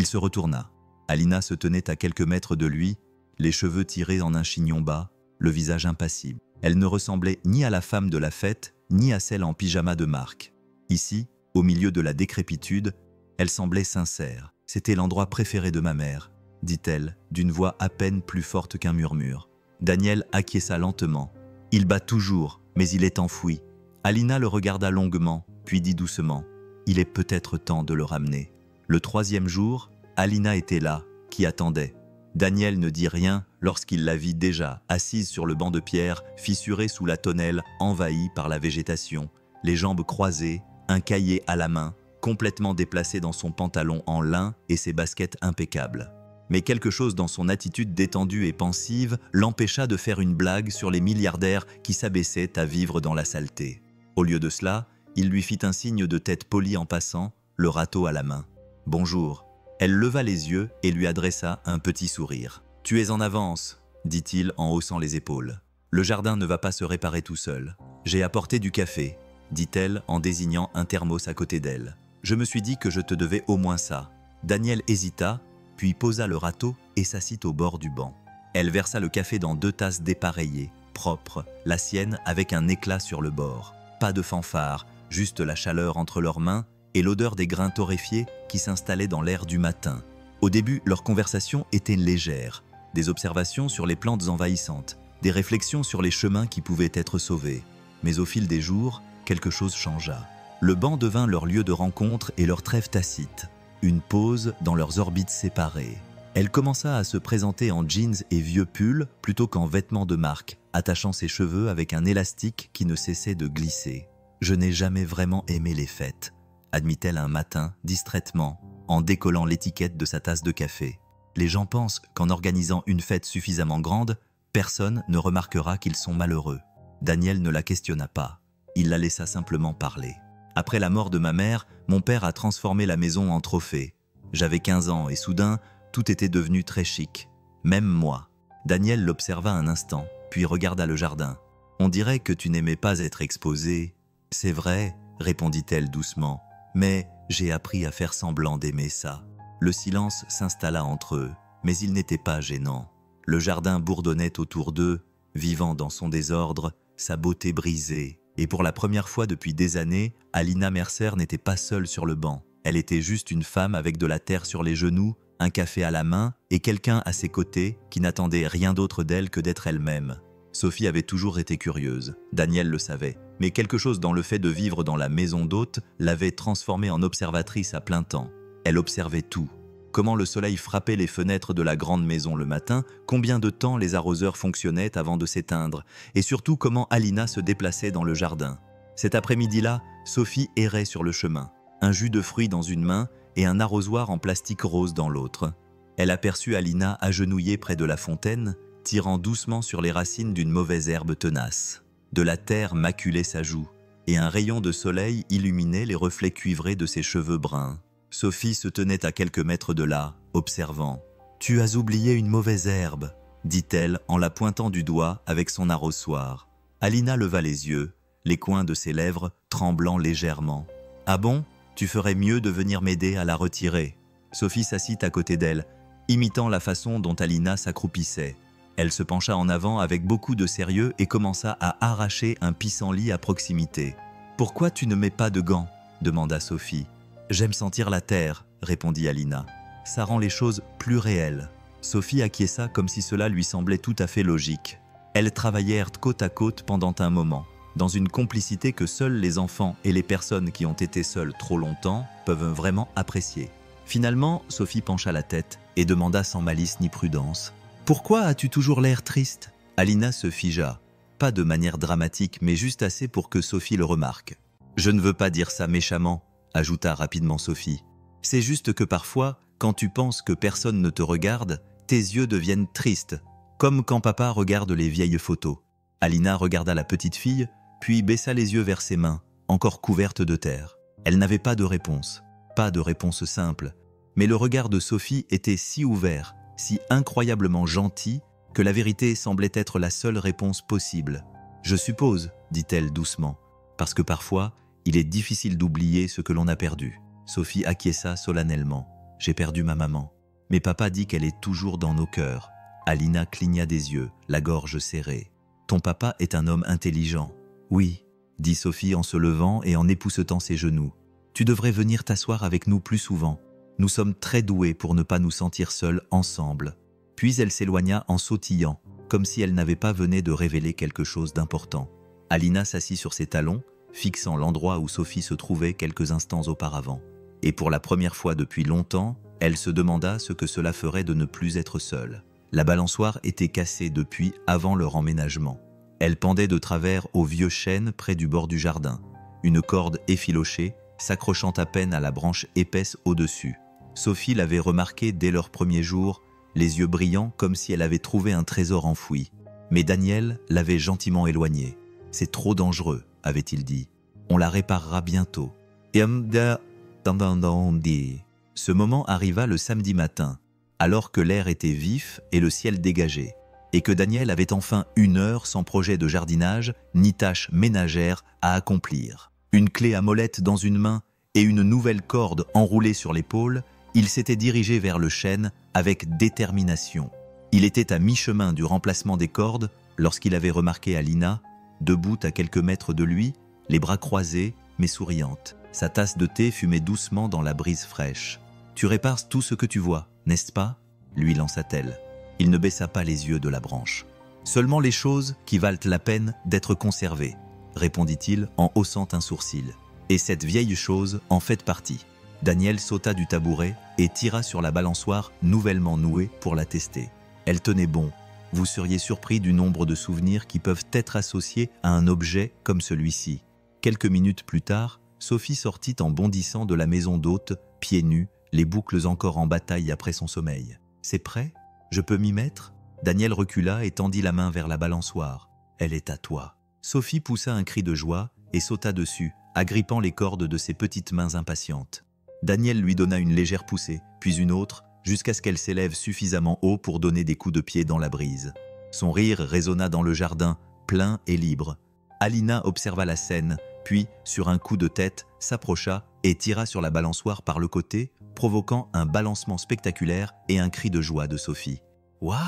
se retourna. Alina se tenait à quelques mètres de lui, les cheveux tirés en un chignon bas, le visage impassible. Elle ne ressemblait ni à la femme de la fête, ni à celle en pyjama de marque. Ici, au milieu de la décrépitude, elle semblait sincère. « C'était l'endroit préféré de ma mère », dit-elle, d'une voix à peine plus forte qu'un murmure. Daniel acquiesça lentement. Il bat toujours, mais il est enfoui. Alina le regarda longuement, puis dit doucement « Il est peut-être temps de le ramener ». Le 3e jour, Alina était là, qui attendait. Daniel ne dit rien lorsqu'il la vit déjà, assise sur le banc de pierre, fissurée sous la tonnelle, envahie par la végétation, les jambes croisées, un cahier à la main, complètement déplacé dans son pantalon en lin et ses baskets impeccables. Mais quelque chose dans son attitude détendue et pensive l'empêcha de faire une blague sur les milliardaires qui s'abaissaient à vivre dans la saleté. Au lieu de cela, il lui fit un signe de tête poli en passant, le râteau à la main. « Bonjour ». Elle leva les yeux et lui adressa un petit sourire. « Tu es en avance », dit-il en haussant les épaules. « Le jardin ne va pas se réparer tout seul. J'ai apporté du café », dit-elle en désignant un thermos à côté d'elle. « Je me suis dit que je te devais au moins ça. » Daniel hésita, puis posa le râteau et s'assit au bord du banc. Elle versa le café dans 2 tasses dépareillées, propres, la sienne avec un éclat sur le bord. Pas de fanfare, juste la chaleur entre leurs mains et l'odeur des grains torréfiés qui s'installaient dans l'air du matin. Au début, leur conversation était légère. Des observations sur les plantes envahissantes, des réflexions sur les chemins qui pouvaient être sauvés. Mais au fil des jours, quelque chose changea. Le banc devint leur lieu de rencontre et leur trêve tacite. Une pause dans leurs orbites séparées. Elle commença à se présenter en jeans et vieux pulls plutôt qu'en vêtements de marque, attachant ses cheveux avec un élastique qui ne cessait de glisser. « Je n'ai jamais vraiment aimé les fêtes », admit-elle un matin, distraitement, en décollant l'étiquette de sa tasse de café. Les gens pensent qu'en organisant une fête suffisamment grande, personne ne remarquera qu'ils sont malheureux. Daniel ne la questionna pas. Il la laissa simplement parler. Après la mort de ma mère, mon père a transformé la maison en trophée. J'avais 15 ans et soudain, tout était devenu très chic. Même moi. Daniel l'observa un instant, puis regarda le jardin. « On dirait que tu n'aimais pas être exposée. »« C'est vrai, » répondit-elle doucement. « Mais j'ai appris à faire semblant d'aimer ça. » Le silence s'installa entre eux, mais il n'était pas gênant. Le jardin bourdonnait autour d'eux, vivant dans son désordre, sa beauté brisée. Et pour la première fois depuis des années, Alina Mercer n'était pas seule sur le banc. Elle était juste une femme avec de la terre sur les genoux, un café à la main et quelqu'un à ses côtés qui n'attendait rien d'autre d'elle que d'être elle-même. Sophie avait toujours été curieuse, Daniel le savait, mais quelque chose dans le fait de vivre dans la maison d'hôte l'avait transformée en observatrice à plein temps. Elle observait tout. Comment le soleil frappait les fenêtres de la grande maison le matin, combien de temps les arroseurs fonctionnaient avant de s'éteindre, et surtout comment Alina se déplaçait dans le jardin. Cet après-midi-là, Sophie errait sur le chemin, un jus de fruits dans une main et un arrosoir en plastique rose dans l'autre. Elle aperçut Alina agenouillée près de la fontaine, tirant doucement sur les racines d'une mauvaise herbe tenace. De la terre maculait sa joue, et un rayon de soleil illuminait les reflets cuivrés de ses cheveux bruns. Sophie se tenait à quelques mètres de là, observant. « Tu as oublié une mauvaise herbe », dit-elle en la pointant du doigt avec son arrosoir. Alina leva les yeux, les coins de ses lèvres tremblant légèrement. « Ah bon ? Tu ferais mieux de venir m'aider à la retirer. » Sophie s'assit à côté d'elle, imitant la façon dont Alina s'accroupissait. Elle se pencha en avant avec beaucoup de sérieux et commença à arracher un pissenlit à proximité. « Pourquoi tu ne mets pas de gants ?» demanda Sophie. « J'aime sentir la terre, » répondit Alina. « Ça rend les choses plus réelles. » Sophie acquiesça comme si cela lui semblait tout à fait logique. Elles travaillèrent côte à côte pendant un moment, dans une complicité que seuls les enfants et les personnes qui ont été seules trop longtemps peuvent vraiment apprécier. Finalement, Sophie pencha la tête et demanda sans malice ni prudence. « Pourquoi as-tu toujours l'air triste ?» Alina se figea, pas de manière dramatique, mais juste assez pour que Sophie le remarque. « Je ne veux pas dire ça méchamment, » ajouta rapidement Sophie. « C'est juste que parfois, quand tu penses que personne ne te regarde, tes yeux deviennent tristes, comme quand papa regarde les vieilles photos. » Alina regarda la petite fille, puis baissa les yeux vers ses mains, encore couvertes de terre. Elle n'avait pas de réponse simple, mais le regard de Sophie était si ouvert, si incroyablement gentil, que la vérité semblait être la seule réponse possible. « Je suppose, » dit-elle doucement, « parce que parfois, il est difficile d'oublier ce que l'on a perdu. » Sophie acquiesça solennellement. « J'ai perdu ma maman. Mais papa dit qu'elle est toujours dans nos cœurs. » Alina cligna des yeux, la gorge serrée. « Ton papa est un homme intelligent. »« Oui, » dit Sophie en se levant et en époussetant ses genoux. « Tu devrais venir t'asseoir avec nous plus souvent. Nous sommes très doués pour ne pas nous sentir seuls ensemble. » Puis elle s'éloigna en sautillant, comme si elle n'avait pas venu de révéler quelque chose d'important. Alina s'assit sur ses talons, fixant l'endroit où Sophie se trouvait quelques instants auparavant. Et pour la première fois depuis longtemps, elle se demanda ce que cela ferait de ne plus être seule. La balançoire était cassée depuis avant leur emménagement. Elle pendait de travers au vieux chêne près du bord du jardin, une corde effilochée s'accrochant à peine à la branche épaisse au-dessus. Sophie l'avait remarqué dès leur premier jour, les yeux brillants comme si elle avait trouvé un trésor enfoui. Mais Daniel l'avait gentiment éloignée. « C'est trop dangereux », avait-il dit. « On la réparera bientôt. » Ce moment arriva le samedi matin, alors que l'air était vif et le ciel dégagé, et que Daniel avait enfin 1 heure sans projet de jardinage ni tâche ménagère à accomplir. Une clé à molette dans une main et une nouvelle corde enroulée sur l'épaule, il s'était dirigé vers le chêne avec détermination. Il était à mi-chemin du remplacement des cordes lorsqu'il avait remarqué Alina, debout à quelques mètres de lui, les bras croisés mais souriante. Sa tasse de thé fumait doucement dans la brise fraîche. « Tu répares tout ce que tu vois ?» n'est-ce pas » lui lança-t-elle. Il ne baissa pas les yeux de la branche. « Seulement les choses qui valent la peine d'être conservées, » répondit-il en haussant un sourcil. « Et cette vieille chose en fait partie. » Daniel sauta du tabouret et tira sur la balançoire nouvellement nouée pour la tester. Elle tenait bon. Vous seriez surpris du nombre de souvenirs qui peuvent être associés à un objet comme celui-ci. Quelques minutes plus tard, Sophie sortit en bondissant de la maison d'hôte, pieds nus, les boucles encore en bataille après son sommeil. « C'est prêt ? Je peux m'y mettre ?» Daniel recula et tendit la main vers la balançoire. « Elle est à toi. » Sophie poussa un cri de joie et sauta dessus, agrippant les cordes de ses petites mains impatientes. Daniel lui donna une légère poussée, puis une autre, jusqu'à ce qu'elle s'élève suffisamment haut pour donner des coups de pied dans la brise. Son rire résonna dans le jardin, plein et libre. Alina observa la scène, puis, sur un coup de tête, s'approcha et tira sur la balançoire par le côté, provoquant un balancement spectaculaire et un cri de joie de Sophie. « Waouh !»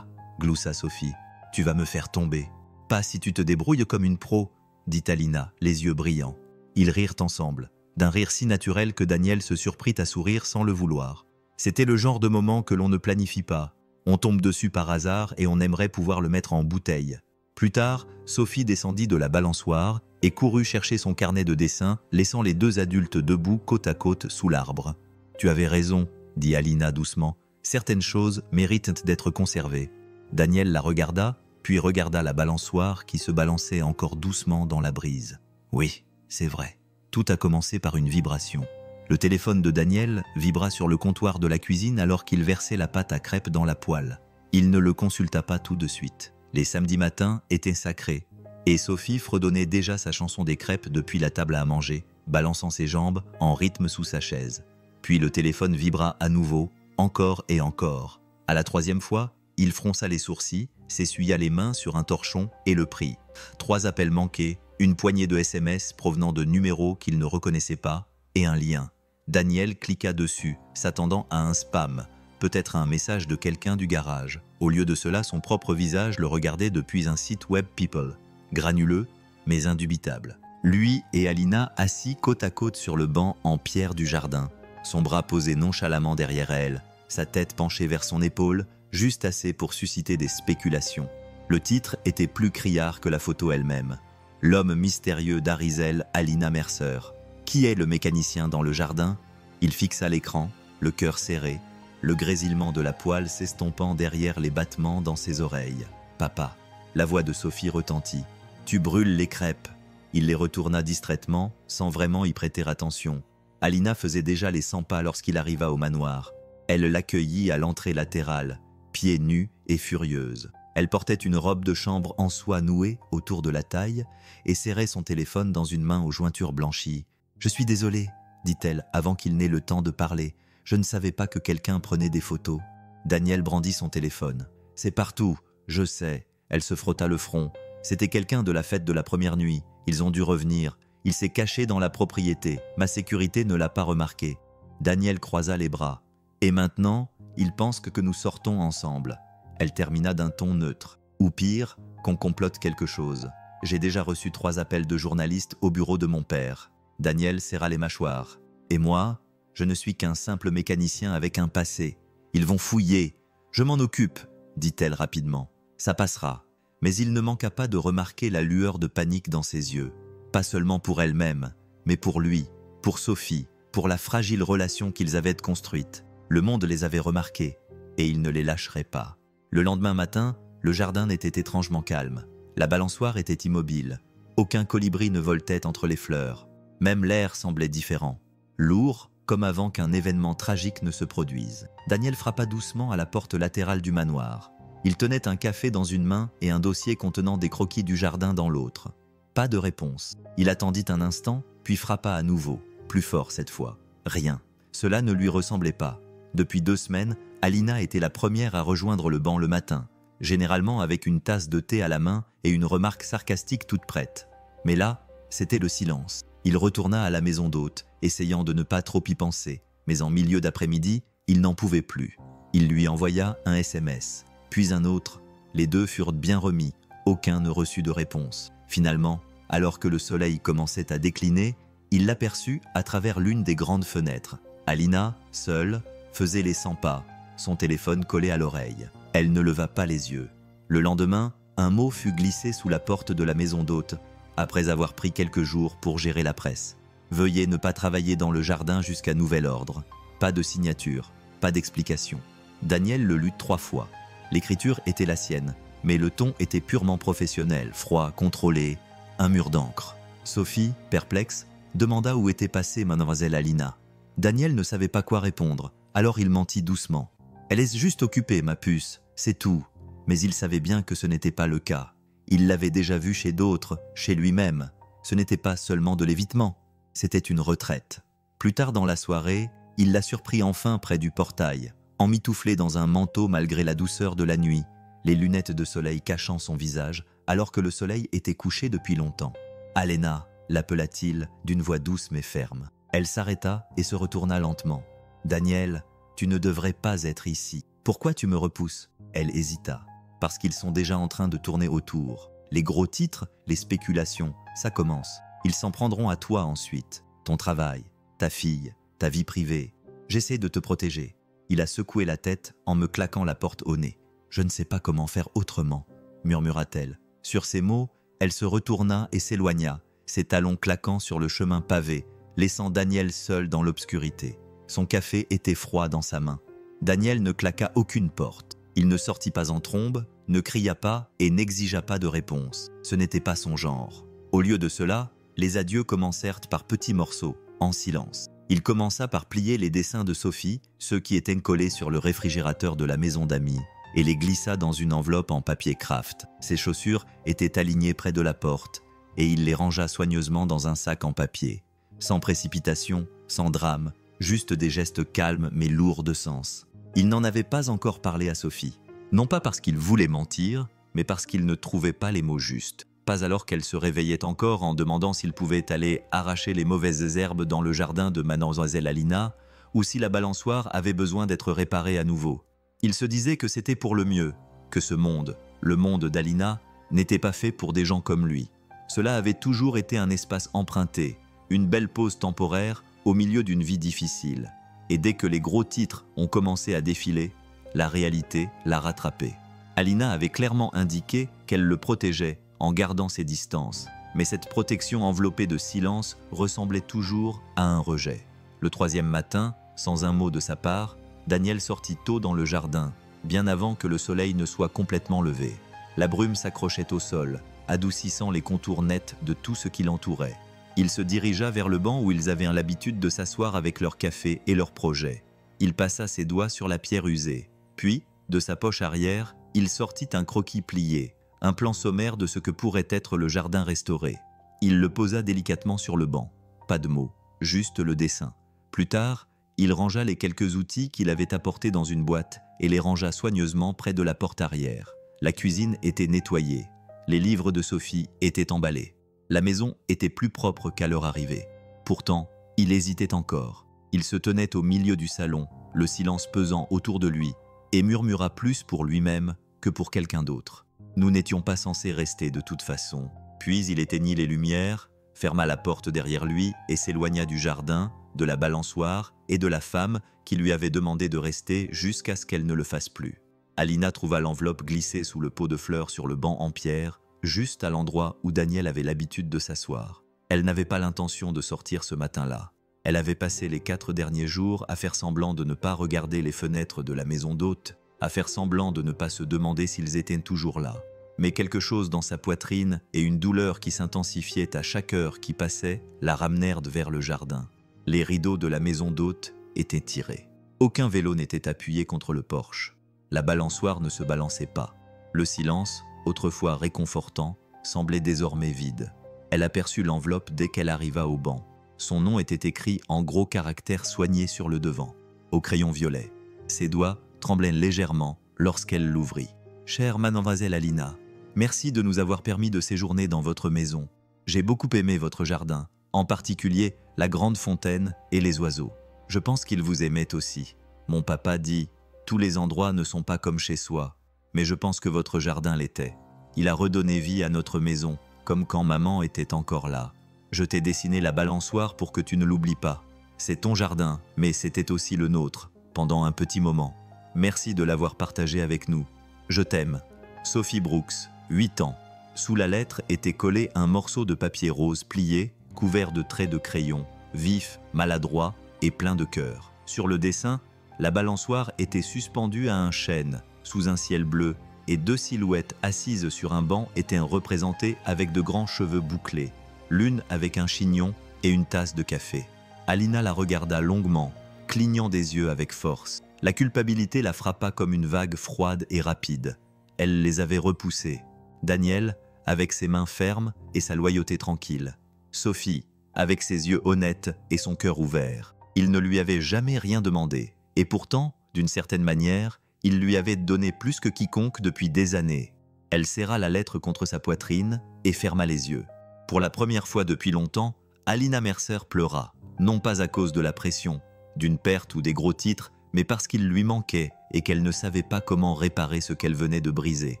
gloussa Sophie. « Tu vas me faire tomber. »« Pas si tu te débrouilles comme une pro », dit Alina, les yeux brillants. Ils rirent ensemble, d'un rire si naturel que Daniel se surprit à sourire sans le vouloir. C'était le genre de moment que l'on ne planifie pas. On tombe dessus par hasard et on aimerait pouvoir le mettre en bouteille. Plus tard, Sophie descendit de la balançoire et courut chercher son carnet de dessin, laissant les deux adultes debout côte à côte sous l'arbre. « Tu avais raison, » dit Alina doucement. « Certaines choses méritent d'être conservées. » Daniel la regarda, puis regarda la balançoire qui se balançait encore doucement dans la brise. « Oui, c'est vrai. » Tout a commencé par une vibration. Le téléphone de Daniel vibra sur le comptoir de la cuisine alors qu'il versait la pâte à crêpes dans la poêle. Il ne le consulta pas tout de suite. Les samedis matins étaient sacrés, et Sophie fredonnait déjà sa chanson des crêpes depuis la table à manger, balançant ses jambes en rythme sous sa chaise. Puis le téléphone vibra à nouveau, encore et encore. À la troisième fois, il fronça les sourcils, s'essuya les mains sur un torchon et le prit. 3 appels manqués, une poignée de SMS provenant de numéros qu'il ne reconnaissait pas, et un lien. Daniel cliqua dessus, s'attendant à un spam, peut-être un message de quelqu'un du garage. Au lieu de cela, son propre visage le regardait depuis un site web People. Granuleux, mais indubitable. Lui et Alina assis côte à côte sur le banc en pierre du jardin, son bras posé nonchalamment derrière elle, sa tête penchée vers son épaule, juste assez pour susciter des spéculations. Le titre était plus criard que la photo elle-même. L'homme mystérieux d'Arizel, Alina Mercer. Qui est le mécanicien dans le jardin? Il fixa l'écran, le cœur serré, le grésillement de la poêle s'estompant derrière les battements dans ses oreilles. « Papa !» La voix de Sophie retentit. « Tu brûles les crêpes !» Il les retourna distraitement, sans vraiment y prêter attention. Alina faisait déjà les 100 pas lorsqu'il arriva au manoir. Elle l'accueillit à l'entrée latérale, pieds nus et furieuse. Elle portait une robe de chambre en soie nouée autour de la taille et serrait son téléphone dans une main aux jointures blanchies. « Je suis désolée, » dit-elle avant qu'il n'ait le temps de parler. « Je ne savais pas que quelqu'un prenait des photos. » Daniel brandit son téléphone. « C'est partout, je sais. » Elle se frotta le front. « C'était quelqu'un de la fête de la première nuit. Ils ont dû revenir. Il s'est caché dans la propriété. Ma sécurité ne l'a pas remarqué. » Daniel croisa les bras. « Et maintenant, il pense que nous sortons ensemble. » Elle termina d'un ton neutre. « Ou pire, qu'on complote quelque chose. J'ai déjà reçu 3 appels de journalistes au bureau de mon père. » Daniel serra les mâchoires. « Et moi, je ne suis qu'un simple mécanicien avec un passé. Ils vont fouiller. Je m'en occupe, » dit-elle rapidement. « Ça passera. » Mais il ne manqua pas de remarquer la lueur de panique dans ses yeux. Pas seulement pour elle-même, mais pour lui, pour Sophie, pour la fragile relation qu'ils avaient construite. Le monde les avait remarqués, et il ne les lâcherait pas. Le lendemain matin, le jardin était étrangement calme. La balançoire était immobile. Aucun colibri ne voltait entre les fleurs. Même l'air semblait différent. Lourd, comme avant qu'un événement tragique ne se produise. Daniel frappa doucement à la porte latérale du manoir. Il tenait un café dans une main et un dossier contenant des croquis du jardin dans l'autre. Pas de réponse. Il attendit un instant, puis frappa à nouveau, plus fort cette fois. Rien. Cela ne lui ressemblait pas. Depuis 2 semaines, Alina était la première à rejoindre le banc le matin, généralement avec une tasse de thé à la main et une remarque sarcastique toute prête. Mais là, c'était le silence. Il retourna à la maison d'hôte, essayant de ne pas trop y penser, mais en milieu d'après-midi, il n'en pouvait plus. Il lui envoya un SMS, puis un autre. Les 2 furent bien remis, aucun ne reçut de réponse. Finalement, alors que le soleil commençait à décliner, il l'aperçut à travers l'une des grandes fenêtres. Alina, seule, faisait les 100 pas, son téléphone collé à l'oreille. Elle ne leva pas les yeux. Le lendemain, un mot fut glissé sous la porte de la maison d'hôte, après avoir pris quelques jours pour gérer la presse. Veuillez ne pas travailler dans le jardin jusqu'à nouvel ordre. Pas de signature, pas d'explication. Daniel le lut 3 fois. L'écriture était la sienne, mais le ton était purement professionnel, froid, contrôlé, un mur d'encre. Sophie, perplexe, demanda où était passée mademoiselle Alina. Daniel ne savait pas quoi répondre, alors il mentit doucement. « Elle est juste occupée, ma puce, c'est tout. » Mais il savait bien que ce n'était pas le cas. Il l'avait déjà vu chez d'autres, chez lui-même. Ce n'était pas seulement de l'évitement, c'était une retraite. Plus tard dans la soirée, il la surprit enfin près du portail, emmitouflée dans un manteau malgré la douceur de la nuit, les lunettes de soleil cachant son visage alors que le soleil était couché depuis longtemps. « Alena » l'appela-t-il d'une voix douce mais ferme. Elle s'arrêta et se retourna lentement. « Daniel, tu ne devrais pas être ici. Pourquoi tu me repousses ?» Elle hésita. « Parce qu'ils sont déjà en train de tourner autour. Les gros titres, les spéculations, ça commence. Ils s'en prendront à toi ensuite. Ton travail, ta fille, ta vie privée. J'essaie de te protéger. » Il a secoué la tête en me claquant la porte au nez. « Je ne sais pas comment faire autrement, » murmura-t-elle. Sur ces mots, elle se retourna et s'éloigna, ses talons claquant sur le chemin pavé, laissant Daniel seul dans l'obscurité. Son café était froid dans sa main. Daniel ne claqua aucune porte. Il ne sortit pas en trombe, ne cria pas et n'exigea pas de réponse. Ce n'était pas son genre. Au lieu de cela, les adieux commencèrent par petits morceaux, en silence. Il commença par plier les dessins de Sophie, ceux qui étaient collés sur le réfrigérateur de la maison d'amis, et les glissa dans une enveloppe en papier craft. Ses chaussures étaient alignées près de la porte, et il les rangea soigneusement dans un sac en papier. Sans précipitation, sans drame, juste des gestes calmes mais lourds de sens. Il n'en avait pas encore parlé à Sophie. Non pas parce qu'il voulait mentir, mais parce qu'il ne trouvait pas les mots justes. Pas alors qu'elle se réveillait encore en demandant s'il pouvait aller arracher les mauvaises herbes dans le jardin de mademoiselle Alina, ou si la balançoire avait besoin d'être réparée à nouveau. Il se disait que c'était pour le mieux, que ce monde, le monde d'Alina, n'était pas fait pour des gens comme lui. Cela avait toujours été un espace emprunté, une belle pause temporaire au milieu d'une vie difficile. Et dès que les gros titres ont commencé à défiler, la réalité l'a rattrapé. Alina avait clairement indiqué qu'elle le protégeait en gardant ses distances, mais cette protection enveloppée de silence ressemblait toujours à un rejet. Le 3e matin, sans un mot de sa part, Daniel sortit tôt dans le jardin, bien avant que le soleil ne soit complètement levé. La brume s'accrochait au sol, adoucissant les contours nets de tout ce qui l'entourait. Il se dirigea vers le banc où ils avaient l'habitude de s'asseoir avec leur café et leurs projets. Il passa ses doigts sur la pierre usée. Puis, de sa poche arrière, il sortit un croquis plié, un plan sommaire de ce que pourrait être le jardin restauré. Il le posa délicatement sur le banc. Pas de mots, juste le dessin. Plus tard, il rangea les quelques outils qu'il avait apportés dans une boîte et les rangea soigneusement près de la porte arrière. La cuisine était nettoyée. Les livres de Sophie étaient emballés. La maison était plus propre qu'à leur arrivée. Pourtant, il hésitait encore. Il se tenait au milieu du salon, le silence pesant autour de lui, et murmura plus pour lui-même que pour quelqu'un d'autre. Nous n'étions pas censés rester de toute façon. Puis il éteignit les lumières, ferma la porte derrière lui et s'éloigna du jardin, de la balançoire et de la femme qui lui avait demandé de rester jusqu'à ce qu'elle ne le fasse plus. Alina trouva l'enveloppe glissée sous le pot de fleurs sur le banc en pierre, juste à l'endroit où Daniel avait l'habitude de s'asseoir. Elle n'avait pas l'intention de sortir ce matin-là. Elle avait passé les 4 derniers jours à faire semblant de ne pas regarder les fenêtres de la maison d'hôte, à faire semblant de ne pas se demander s'ils étaient toujours là. Mais quelque chose dans sa poitrine et une douleur qui s'intensifiait à chaque heure qui passait la ramenèrent vers le jardin. Les rideaux de la maison d'hôte étaient tirés. Aucun vélo n'était appuyé contre le porche. La balançoire ne se balançait pas. Le silence, autrefois réconfortant, semblait désormais vide. Elle aperçut l'enveloppe dès qu'elle arriva au banc. Son nom était écrit en gros caractères soignés sur le devant, au crayon violet. Ses doigts tremblaient légèrement lorsqu'elle l'ouvrit. « Chère mademoiselle Alina, merci de nous avoir permis de séjourner dans votre maison. J'ai beaucoup aimé votre jardin, en particulier la grande fontaine et les oiseaux. Je pense qu'ils vous aimaient aussi. Mon papa dit « Tous les endroits ne sont pas comme chez soi ». Mais je pense que votre jardin l'était. Il a redonné vie à notre maison, comme quand maman était encore là. Je t'ai dessiné la balançoire pour que tu ne l'oublies pas. C'est ton jardin, mais c'était aussi le nôtre, pendant un petit moment. Merci de l'avoir partagé avec nous. Je t'aime. Sophie Brooks, 8 ans. Sous la lettre était collé un morceau de papier rose plié, couvert de traits de crayon, vifs, maladroits et plein de cœur. Sur le dessin, la balançoire était suspendue à un chêne, sous un ciel bleu, et 2 silhouettes assises sur un banc étaient représentées avec de grands cheveux bouclés, l'une avec un chignon et une tasse de café. Alina la regarda longuement, clignant des yeux avec force. La culpabilité la frappa comme une vague froide et rapide. Elle les avait repoussés. Daniel, avec ses mains fermes et sa loyauté tranquille. Sophie, avec ses yeux honnêtes et son cœur ouvert. Il ne lui avait jamais rien demandé. Et pourtant, d'une certaine manière, il lui avait donné plus que quiconque depuis des années. Elle serra la lettre contre sa poitrine et ferma les yeux. Pour la première fois depuis longtemps, Alina Mercer pleura. Non pas à cause de la pression, d'une perte ou des gros titres, mais parce qu'il lui manquait et qu'elle ne savait pas comment réparer ce qu'elle venait de briser.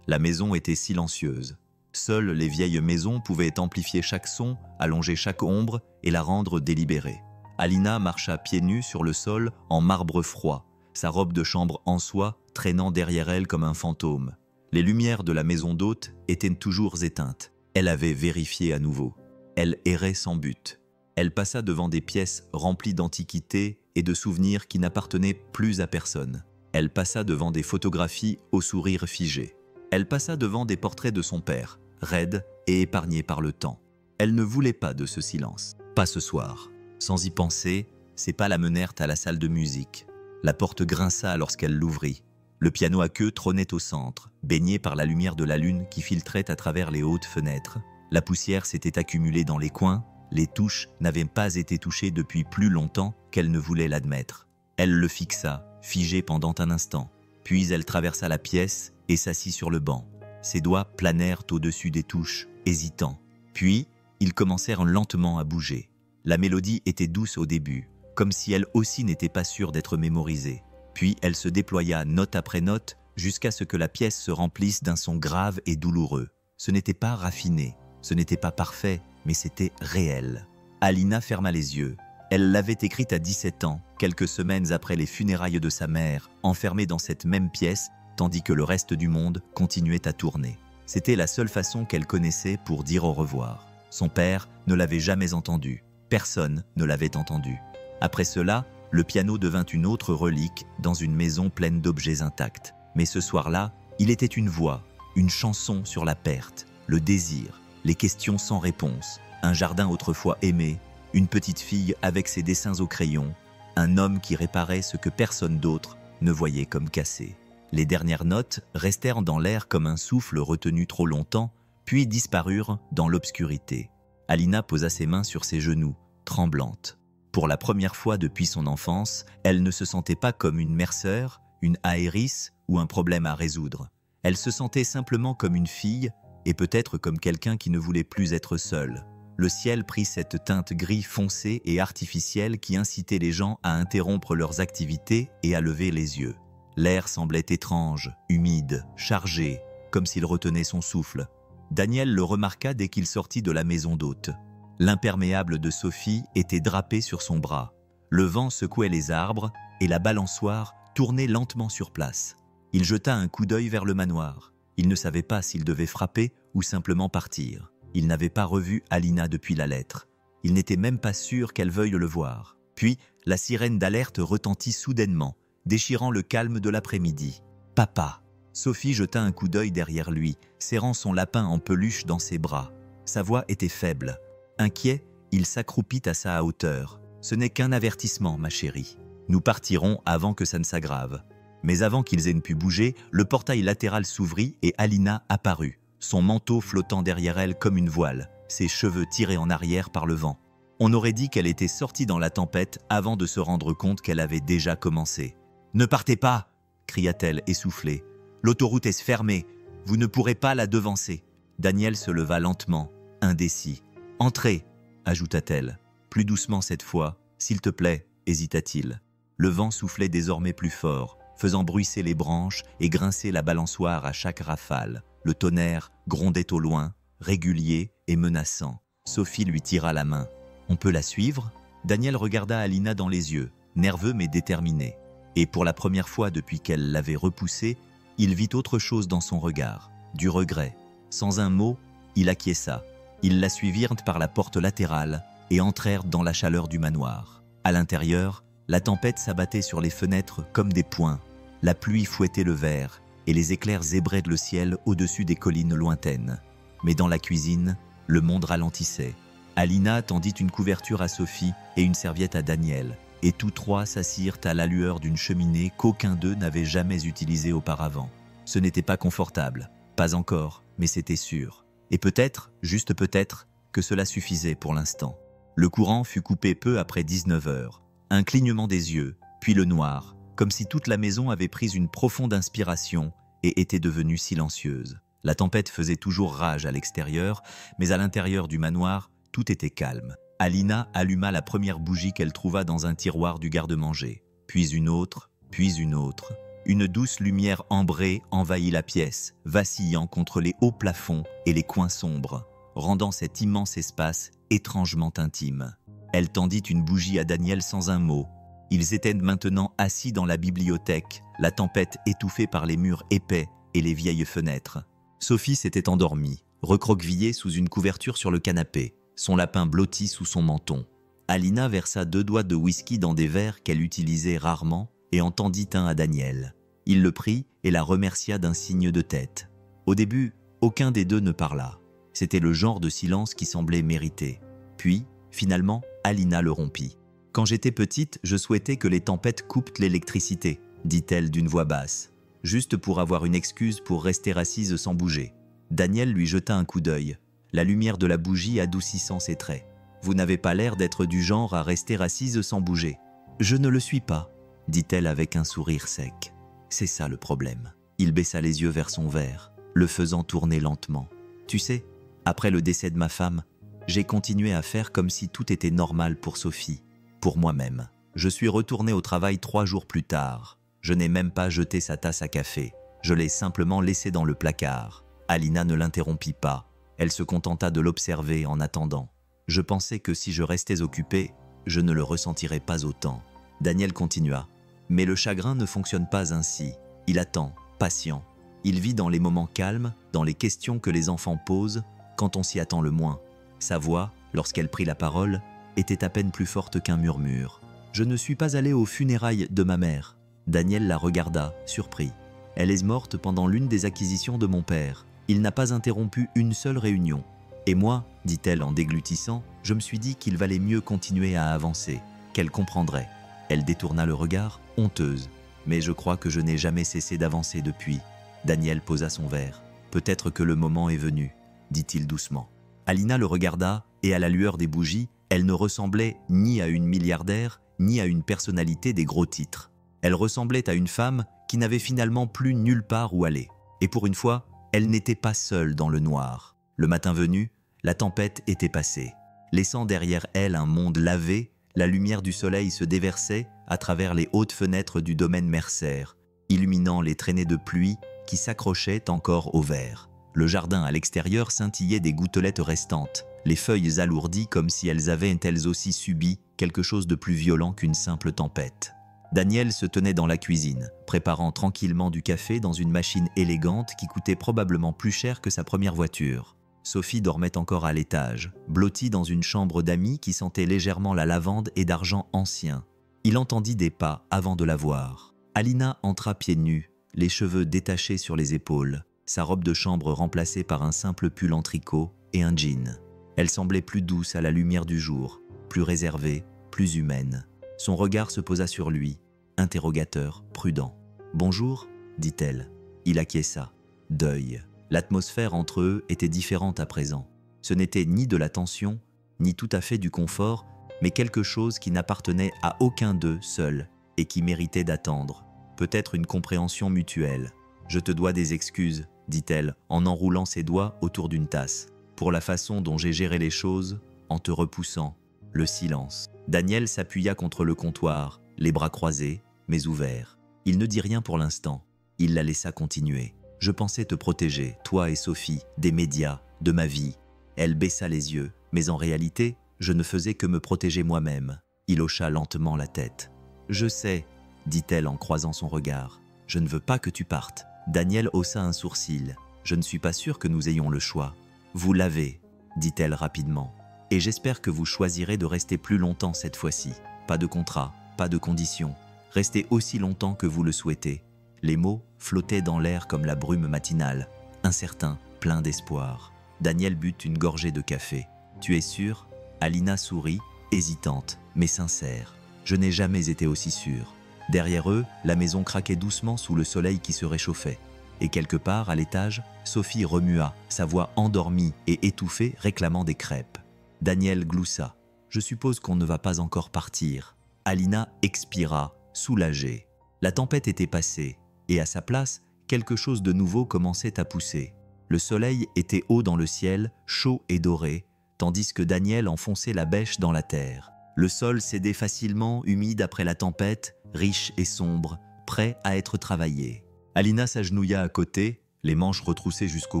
La maison était silencieuse. Seules les vieilles maisons pouvaient amplifier chaque son, allonger chaque ombre et la rendre délibérée. Alina marcha pieds nus sur le sol en marbre froid, sa robe de chambre en soie traînant derrière elle comme un fantôme. Les lumières de la maison d'hôte étaient toujours éteintes. Elle avait vérifié à nouveau. Elle errait sans but. Elle passa devant des pièces remplies d'antiquités et de souvenirs qui n'appartenaient plus à personne. Elle passa devant des photographies au sourire figé. Elle passa devant des portraits de son père, raides et épargnés par le temps. Elle ne voulait pas de ce silence. Pas ce soir. Sans y penser, ses pas la menèrent à la salle de musique. La porte grinça lorsqu'elle l'ouvrit. Le piano à queue trônait au centre, baigné par la lumière de la lune qui filtrait à travers les hautes fenêtres. La poussière s'était accumulée dans les coins. Les touches n'avaient pas été touchées depuis plus longtemps qu'elle ne voulait l'admettre. Elle le fixa, figé pendant un instant. Puis elle traversa la pièce et s'assit sur le banc. Ses doigts planèrent au-dessus des touches, hésitants. Puis, ils commencèrent lentement à bouger. La mélodie était douce au début, comme si elle aussi n'était pas sûre d'être mémorisée. Puis elle se déploya note après note jusqu'à ce que la pièce se remplisse d'un son grave et douloureux. Ce n'était pas raffiné, ce n'était pas parfait, mais c'était réel. Alina ferma les yeux. Elle l'avait écrite à 17 ans, quelques semaines après les funérailles de sa mère, enfermée dans cette même pièce, tandis que le reste du monde continuait à tourner. C'était la seule façon qu'elle connaissait pour dire au revoir. Son père ne l'avait jamais entendue. Personne ne l'avait entendue. Après cela, le piano devint une autre relique dans une maison pleine d'objets intacts. Mais ce soir-là, il était une voix, une chanson sur la perte, le désir, les questions sans réponse, un jardin autrefois aimé, une petite fille avec ses dessins au crayon, un homme qui réparait ce que personne d'autre ne voyait comme cassé. Les dernières notes restèrent dans l'air comme un souffle retenu trop longtemps, puis disparurent dans l'obscurité. Alina posa ses mains sur ses genoux, tremblante. Pour la première fois depuis son enfance, elle ne se sentait pas comme une Mercer, une Aéris ou un problème à résoudre. Elle se sentait simplement comme une fille et peut-être comme quelqu'un qui ne voulait plus être seule. Le ciel prit cette teinte gris foncé et artificielle qui incitait les gens à interrompre leurs activités et à lever les yeux. L'air semblait étrange, humide, chargé, comme s'il retenait son souffle. Daniel le remarqua dès qu'il sortit de la maison d'hôte. L'imperméable de Sophie était drapé sur son bras. Le vent secouait les arbres et la balançoire tournait lentement sur place. Il jeta un coup d'œil vers le manoir. Il ne savait pas s'il devait frapper ou simplement partir. Il n'avait pas revu Alina depuis la lettre. Il n'était même pas sûr qu'elle veuille le voir. Puis, la sirène d'alerte retentit soudainement, déchirant le calme de l'après-midi. « Papa !» Sophie jeta un coup d'œil derrière lui, serrant son lapin en peluche dans ses bras. Sa voix était faible. Inquiet, il s'accroupit à sa hauteur. « Ce n'est qu'un avertissement, ma chérie. Nous partirons avant que ça ne s'aggrave. » Mais avant qu'ils aient pu bouger, le portail latéral s'ouvrit et Alina apparut, son manteau flottant derrière elle comme une voile, ses cheveux tirés en arrière par le vent. On aurait dit qu'elle était sortie dans la tempête avant de se rendre compte qu'elle avait déjà commencé. « Ne partez pas !» cria-t-elle essoufflée. « L'autoroute est fermée, vous ne pourrez pas la devancer. » Daniel se leva lentement, indécis. « Entrez !» ajouta-t-elle. Plus doucement cette fois. « S'il te plaît » hésita-t-il. Le vent soufflait désormais plus fort, faisant bruisser les branches et grincer la balançoire à chaque rafale. Le tonnerre grondait au loin, régulier et menaçant. Sophie lui tira la main. « On peut la suivre ?» Daniel regarda Alina dans les yeux, nerveux mais déterminé. Et pour la première fois depuis qu'elle l'avait repoussé, il vit autre chose dans son regard, du regret. Sans un mot, il acquiesça. Ils la suivirent par la porte latérale et entrèrent dans la chaleur du manoir. À l'intérieur, la tempête s'abattait sur les fenêtres comme des poings. La pluie fouettait le verre et les éclairs zébraient le ciel au-dessus des collines lointaines. Mais dans la cuisine, le monde ralentissait. Alina tendit une couverture à Sophie et une serviette à Daniel, et tous trois s'assirent à la lueur d'une cheminée qu'aucun d'eux n'avait jamais utilisée auparavant. Ce n'était pas confortable, pas encore, mais c'était sûr. Et peut-être, juste peut-être, que cela suffisait pour l'instant. Le courant fut coupé peu après 19 heures. Un clignement des yeux, puis le noir, comme si toute la maison avait pris une profonde inspiration et était devenue silencieuse. La tempête faisait toujours rage à l'extérieur, mais à l'intérieur du manoir, tout était calme. Alina alluma la première bougie qu'elle trouva dans un tiroir du garde-manger. Puis une autre, puis une autre. Une douce lumière ambrée envahit la pièce, vacillant contre les hauts plafonds et les coins sombres, rendant cet immense espace étrangement intime. Elle tendit une bougie à Daniel sans un mot. Ils étaient maintenant assis dans la bibliothèque, la tempête étouffée par les murs épais et les vieilles fenêtres. Sophie s'était endormie, recroquevillée sous une couverture sur le canapé, son lapin blotti sous son menton. Alina versa 2 doigts de whisky dans des verres qu'elle utilisait rarement et en tendit un à Daniel. Il le prit et la remercia d'un signe de tête. Au début, aucun des deux ne parla. C'était le genre de silence qui semblait mérité. Puis, finalement, Alina le rompit. « Quand j'étais petite, je souhaitais que les tempêtes coupent l'électricité, dit-elle d'une voix basse, juste pour avoir une excuse pour rester assise sans bouger. » Daniel lui jeta un coup d'œil, la lumière de la bougie adoucissant ses traits. « Vous n'avez pas l'air d'être du genre à rester assise sans bouger. »« Je ne le suis pas, » dit-elle avec un sourire sec. « C'est ça le problème. » Il baissa les yeux vers son verre, le faisant tourner lentement. « Tu sais, après le décès de ma femme, j'ai continué à faire comme si tout était normal pour Sophie, pour moi-même. Je suis retourné au travail 3 jours plus tard. Je n'ai même pas jeté sa tasse à café. Je l'ai simplement laissée dans le placard. » Alina ne l'interrompit pas. Elle se contenta de l'observer en attendant. Je pensais que si je restais occupé, je ne le ressentirais pas autant. Daniel continua. Mais le chagrin ne fonctionne pas ainsi. Il attend, patient. Il vit dans les moments calmes, dans les questions que les enfants posent, quand on s'y attend le moins. Sa voix, lorsqu'elle prit la parole, était à peine plus forte qu'un murmure. « Je ne suis pas allé aux funérailles de ma mère. » Daniel la regarda, surpris. « Elle est morte pendant l'une des acquisitions de mon père. Il n'a pas interrompu une seule réunion. Et moi, dit-elle en déglutissant, je me suis dit qu'il valait mieux continuer à avancer, qu'elle comprendrait. » Elle détourna le regard, honteuse. « Mais je crois que je n'ai jamais cessé d'avancer depuis. » Daniel posa son verre. « Peut-être que le moment est venu, » dit-il doucement. Alina le regarda, et à la lueur des bougies, elle ne ressemblait ni à une milliardaire, ni à une personnalité des gros titres. Elle ressemblait à une femme qui n'avait finalement plus nulle part où aller. Et pour une fois, elle n'était pas seule dans le noir. Le matin venu, la tempête était passée. Laissant derrière elle un monde lavé, la lumière du soleil se déversait à travers les hautes fenêtres du domaine Mercer, illuminant les traînées de pluie qui s'accrochaient encore au verre. Le jardin à l'extérieur scintillait des gouttelettes restantes, les feuilles alourdies comme si elles avaient elles aussi subi quelque chose de plus violent qu'une simple tempête. Daniel se tenait dans la cuisine, préparant tranquillement du café dans une machine élégante qui coûtait probablement plus cher que sa première voiture. Sophie dormait encore à l'étage, blottie dans une chambre d'amis qui sentait légèrement la lavande et d'argent ancien. Il entendit des pas avant de la voir. Alina entra pieds nus, les cheveux détachés sur les épaules, sa robe de chambre remplacée par un simple pull en tricot et un jean. Elle semblait plus douce à la lumière du jour, plus réservée, plus humaine. Son regard se posa sur lui, interrogateur, prudent. « Bonjour » dit-elle. Il acquiesça. Deuil. L'atmosphère entre eux était différente à présent. Ce n'était ni de la tension, ni tout à fait du confort, mais quelque chose qui n'appartenait à aucun d'eux seul et qui méritait d'attendre. Peut-être une compréhension mutuelle. « Je te dois des excuses » dit-elle en enroulant ses doigts autour d'une tasse, « pour la façon dont j'ai géré les choses en te repoussant. » Le silence. Daniel s'appuya contre le comptoir, les bras croisés, mais ouverts. Il ne dit rien pour l'instant. Il la laissa continuer. « Je pensais te protéger, toi et Sophie, des médias, de ma vie. » Elle baissa les yeux, mais en réalité, je ne faisais que me protéger moi-même. Il hocha lentement la tête. « Je sais, » dit-elle en croisant son regard. « Je ne veux pas que tu partes. » Daniel haussa un sourcil. « Je ne suis pas sûr que nous ayons le choix. »« Vous l'avez, » dit-elle rapidement. « Et j'espère que vous choisirez de rester plus longtemps cette fois-ci. Pas de contrat, pas de conditions. Restez aussi longtemps que vous le souhaitez. » Les mots flottaient dans l'air comme la brume matinale, incertain, plein d'espoir. Daniel but une gorgée de café. « Tu es sûre ?» Alina sourit, hésitante, mais sincère. « Je n'ai jamais été aussi sûre. » Derrière eux, la maison craquait doucement sous le soleil qui se réchauffait. Et quelque part, à l'étage, Sophie remua, sa voix endormie et étouffée réclamant des crêpes. Daniel gloussa. « Je suppose qu'on ne va pas encore partir. » Alina expira, soulagée. La tempête était passée, et à sa place, quelque chose de nouveau commençait à pousser. Le soleil était haut dans le ciel, chaud et doré, tandis que Daniel enfonçait la bêche dans la terre. Le sol cédait facilement, humide après la tempête, riche et sombre, prêt à être travaillé. Alina s'agenouilla à côté, les manches retroussées jusqu'au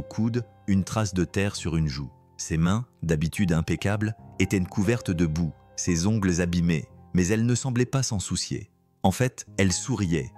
coude, une trace de terre sur une joue. Ses mains, d'habitude impeccables, étaient couvertes de boue, ses ongles abîmés, mais elle ne semblait pas s'en soucier. En fait, elle souriait